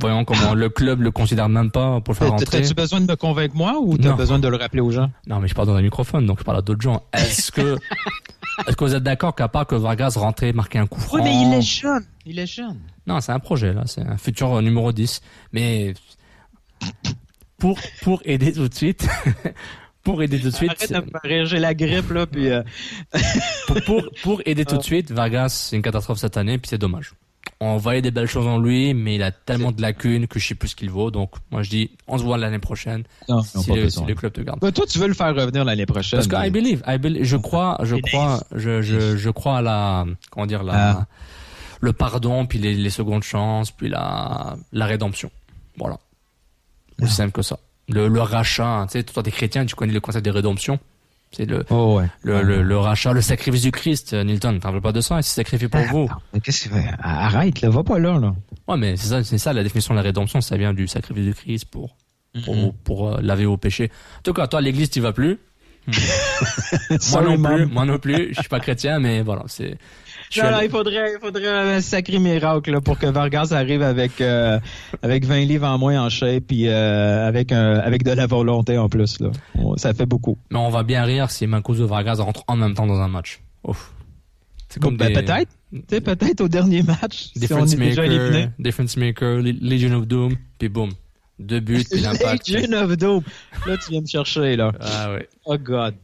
Voyons comment le club le considère même pas pour le faire rentrer. T'as-tu besoin de me convaincre moi ou t'as besoin de le rappeler aux gens? Non, mais je parle dans un microphone, donc je parle à d'autres gens. Est-ce que vous êtes d'accord qu'à part que Vargas rentrait, marquer un coup franc? Oui, mais il est jeune. Non, c'est un projet, là. C'est un futur numéro 10. Mais pour aider tout de suite, Arrête de me faire rire, j'ai la grippe, là, puis pour aider tout de suite, Vargas, c'est une catastrophe cette année, puis c'est dommage. On voyait des belles choses en lui, mais il a tellement de lacunes que je sais plus ce qu'il vaut. Donc, moi, je dis, on se voit l'année prochaine. Si le club te garde. Toi, tu veux le faire revenir l'année prochaine. Parce que je crois à le pardon, puis les secondes chances, puis la rédemption. Voilà. Aussi simple que ça. Le rachat, tu sais, toi, t'es chrétien, tu connais le concept de rédemption. C'est le rachat, le sacrifice du Christ, Nilton. T'en veux pas de ça? Il s'est sacrifié pour vous. Qu'est-ce que tu fais? Arrête, là, va pas là. Ouais, mais c'est ça, la définition de la rédemption, ça vient du sacrifice du Christ pour laver vos péchés. En tout cas, toi, l'église, t'y vas plus. Moi non plus. Je suis pas chrétien, mais voilà, Non, il faudrait un sacré miracle là, pour que Vargas arrive avec 20 livres en moins en shape puis avec de la volonté en plus là. Ça fait beaucoup. Mais on va bien rire si Mancuso Vargas rentre en même temps dans un match. Ouf. C'est comme peut-être. Tu sais, peut-être au dernier match si on est déjà éliminé. Difference Maker, Legion of Doom, puis boum. 2 buts, puis l'Impact. Legion of Doom. Là, tu viens me chercher là. Ah ouais. Oh God.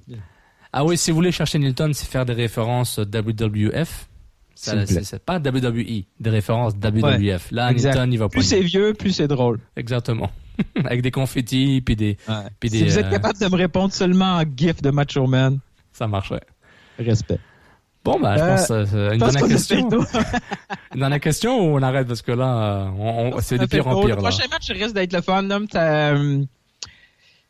Ah oui, si vous voulez chercher Nilton, c'est faire des références WWF. C'est pas WWE, des références WWF. Ouais, là, Nilton, il va pas. Plus c'est vieux, plus c'est drôle. Exactement. Avec des confettis, puis des. Si vous êtes capable de me répondre seulement en gif de Macho Man, ça marcherait. Respect. Bon, je pense une dernière question. Une dernière question ou on arrête parce que là, c'est de pire en pire. Le prochain match risque d'être le fun,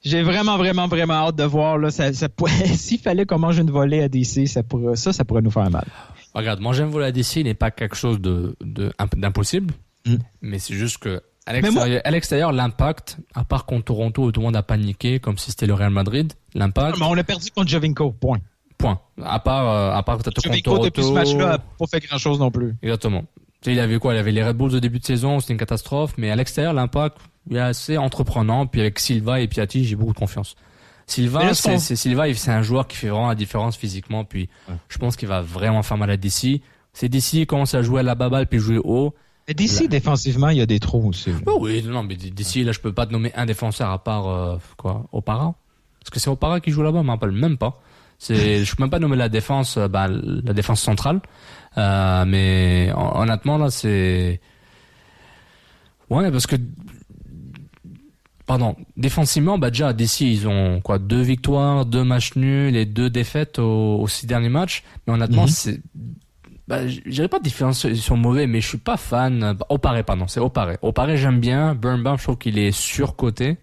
j'ai vraiment hâte de voir là. S'il fallait qu'on mange une volée à DC, ça pourrait nous faire mal. Regarde, manger une volée à DC n'est pas quelque chose d'impossible, mais c'est juste que À l'extérieur, l'Impact, à part contre Toronto où tout le monde a paniqué comme si c'était le Real Madrid, l'Impact. Mais on a perdu contre Jovinko, point. À part contre Jovinko, depuis ce match-là, n'a pas fait grand-chose non plus. Exactement. Tu sais, il avait quoi? Il avait les Red Bulls au début de saison, c'était une catastrophe, mais à l'extérieur, l'Impact, il est assez entreprenant, puis avec Silva et Piatti, j'ai beaucoup de confiance. Silva, c'est un joueur qui fait vraiment la différence physiquement, puis je pense qu'il va vraiment faire mal à DC. C'est DC commence à jouer à la baballe puis jouer haut. Et DC, défensivement, il y a des trous aussi. Oh oui, non, mais DC, là, je peux pas te nommer un défenseur à part, Opara. Est-ce que c'est Opara qui joue là-bas? Je m'en rappelle même pas. Je peux même pas nommer la défense, la défense centrale. Mais honnêtement, là, c'est... Ouais, parce que... Pardon, défensivement, déjà, DC, ils ont 2 victoires, 2 matchs nuls et 2 défaites aux 6 derniers matchs. Mais honnêtement, c'est... je dirais pas différence, ils sont mauvais, mais je suis pas fan. Opare, pardon, c'est Opare. Opare, j'aime bien. Birnbaum, je trouve qu'il est surcoté.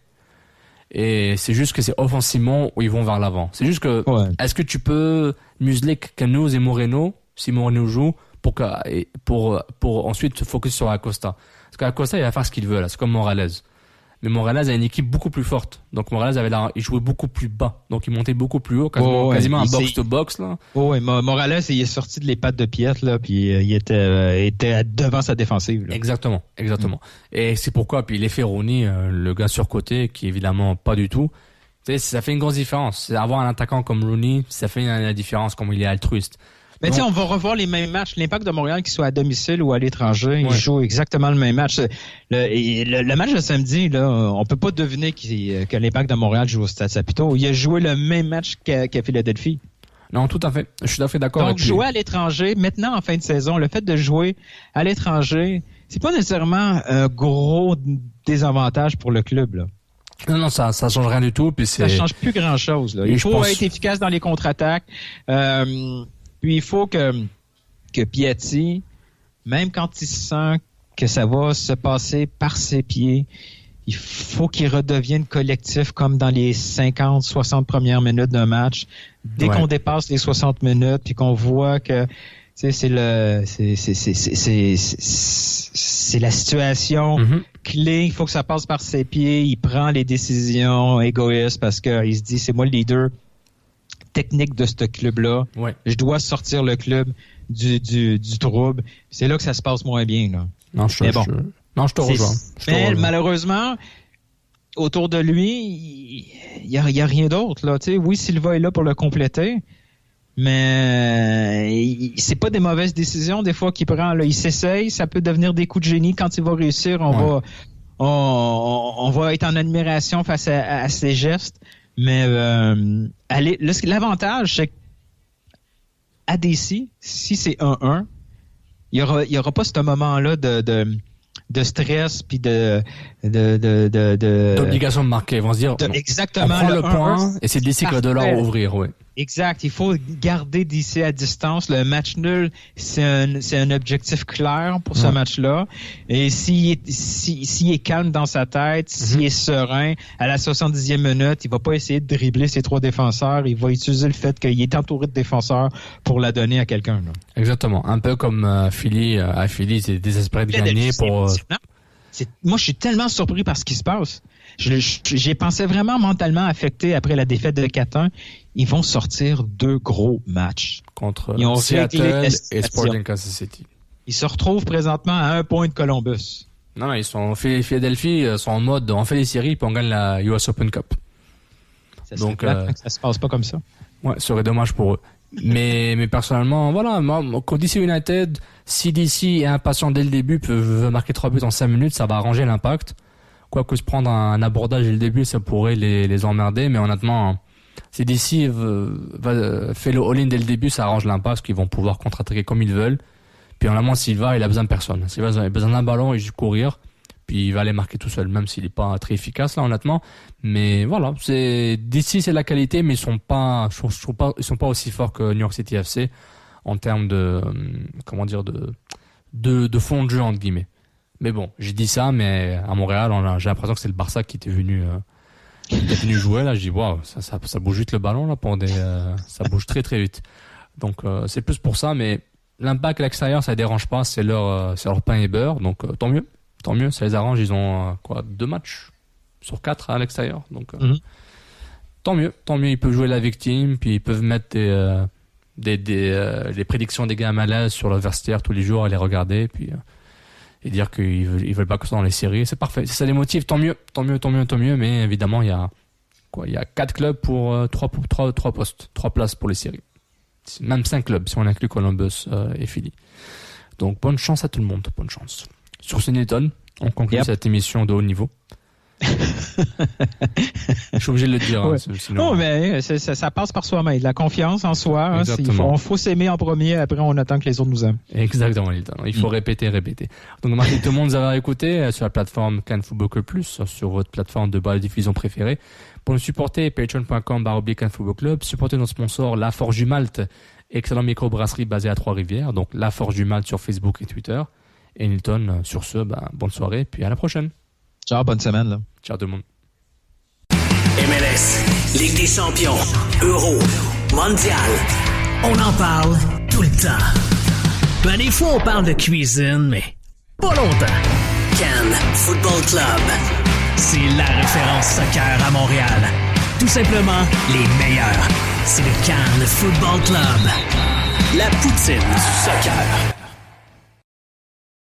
Et c'est juste que c'est offensivement où ils vont vers l'avant. C'est juste que, est-ce que tu peux museler Canoes et Moreno, si Moreno joue, pour ensuite se focus sur Acosta? Parce qu'Acosta, il va faire ce qu'il veut, là. C'est comme Morales. Mais Morales a une équipe beaucoup plus forte. Donc Morales il jouait beaucoup plus bas. Donc il montait beaucoup plus haut, quasiment un box-to-box, là. Morales, il est sorti de les pattes de Piet, là, puis il était devant sa défensive, là. Exactement. Et c'est pourquoi, puis l'effet Rooney, le gars surcoté, qui évidemment pas du tout, tu sais, ça fait une grosse différence. C'est avoir un attaquant comme Rooney, ça fait la différence, comme il est altruiste. Mais tu sais, on va revoir les mêmes matchs. L'Impact de Montréal, qu'il soit à domicile ou à l'étranger, il joue exactement le même match. Le match de samedi, là, on peut pas deviner que l'Impact de Montréal joue au Stade Saputo. Il a joué le même match qu'à Philadelphie. Non, tout à fait. Je suis tout à fait d'accord avec lui. Donc, jouer à l'étranger, maintenant, en fin de saison, le fait de jouer à l'étranger, c'est pas nécessairement un gros désavantage pour le club, là. Non, ça change rien du tout. Puis ça change plus grand-chose, là. Il faut être efficace dans les contre-attaques. Puis il faut que Piatti, même quand il sent que ça va se passer par ses pieds, il faut qu'il redevienne collectif comme dans les 50, 60 premières minutes d'un match. Dès qu'on dépasse les 60 minutes, puis qu'on voit que c'est la situation clé, il faut que ça passe par ses pieds, il prend les décisions égoïstes parce qu'il se dit c'est moi le leader technique de ce club-là. Je dois sortir le club du trouble. C'est là que ça se passe moins bien, là. Je te rejoins. Mais malheureusement, autour de lui, il y a rien d'autre, là. Tu sais, oui, Silva est là pour le compléter, mais c'est pas des mauvaises décisions des fois qu'il prend, là. Il s'essaye, ça peut devenir des coups de génie. Quand il va réussir, on va être en admiration face à ses gestes. Mais l'avantage, c'est qu'à DC, si c'est 1-1, il y aura pas ce moment-là de stress puis d'obligation de marquer. Ils vont se dire exactement, on prend le point et c'est DC qui va de l'or ouvrir, Exact. Il faut garder DC à distance. Le match nul, c'est un objectif clair pour ce match-là. Et s'il est calme dans sa tête, s'il est serein, à la 70e minute, il va pas essayer de dribbler ses 3 défenseurs. Il va utiliser le fait qu'il est entouré de défenseurs pour la donner à quelqu'un, là. Exactement. Un peu comme Philly. À Philly, c'est désespéré de gagner pour... Moi, je suis tellement surpris par ce qui se passe. J'ai pensé vraiment mentalement affecté après la défaite de 4-1. Ils vont sortir 2 gros matchs. Contre Seattle et Sporting Kansas City. Ils se retrouvent présentement à 1 point de Columbus. Non, ils sont Philadelphie, sont en mode on fait les séries puis on gagne la US Open Cup. Donc ça se passe pas comme ça. Ouais, ce serait dommage pour eux. Mais personnellement, voilà, quand DC United, si DC est impatient dès le début, veut marquer 3 buts en 5 minutes, ça va arranger l'Impact. Quoique se prendre un abordage dès le début, ça pourrait les emmerder, mais honnêtement, si DC fait le all-in dès le début, ça arrange l'Impact, parce qu'ils vont pouvoir contre-attaquer comme ils veulent. Puis honnêtement, Silva, il a besoin de personne. Silva, il a besoin d'un ballon et juste courir. Puis il va aller marquer tout seul, même s'il est pas très efficace là, honnêtement. Mais voilà, DC c'est la qualité, mais ils sont pas aussi forts que New York City FC en termes de de fond de jeu entre guillemets. Mais bon, j'ai dit ça, mais à Montréal, j'ai l'impression que c'est le Barça qui était venu jouer là. Je dis waouh, ça bouge vite le ballon là ça bouge très très vite. Donc c'est plus pour ça, mais l'Impact à l'extérieur ça dérange pas, c'est leur pain et beurre, donc tant mieux. Tant mieux, ça les arrange. Ils ont 2 matchs sur 4 à l'extérieur. Donc, tant mieux. Ils peuvent jouer la victime, puis ils peuvent mettre les prédictions des gars à malaise sur leur vestiaire tous les jours et les regarder, puis et dire qu'ils veulent pas que ça dans les séries. C'est parfait. Si ça les motive, tant mieux. Mais évidemment, il y a 4 clubs pour 3 postes, 3 places pour les séries. Même 5 clubs si on inclut Columbus et Philly. Donc bonne chance à tout le monde, bonne chance. Sur ce, Nilton, on conclut cette émission de haut niveau. Je suis obligé de le dire. Ouais. Sinon... Non, mais ça passe par soi-même. La confiance en soi. Il faut s'aimer en premier, après on attend que les autres nous aiment. Exactement, Nilton. Il faut répéter. Donc merci tout le monde de nous avoir écoutés sur la plateforme Cannes Football Club Plus, sur votre plateforme de diffusion préférée. Pour nous supporter, patreon.com/Cannes Football Club. Supporter nos sponsors, La Forge du Malte, excellente microbrasserie basée à Trois-Rivières. Donc La Forge du Malte sur Facebook et Twitter. Et Nilton, sur ce, bonne soirée, puis à la prochaine. Ciao, bonne semaine. Là. Ciao tout le monde. MLS, Ligue des champions, Euro, Mondial. On en parle tout le temps. Des fois, on parle de cuisine, mais pas longtemps. Cannes Football Club. C'est la référence soccer à Montréal. Tout simplement les meilleurs. C'est le Cannes Football Club. La poutine du soccer.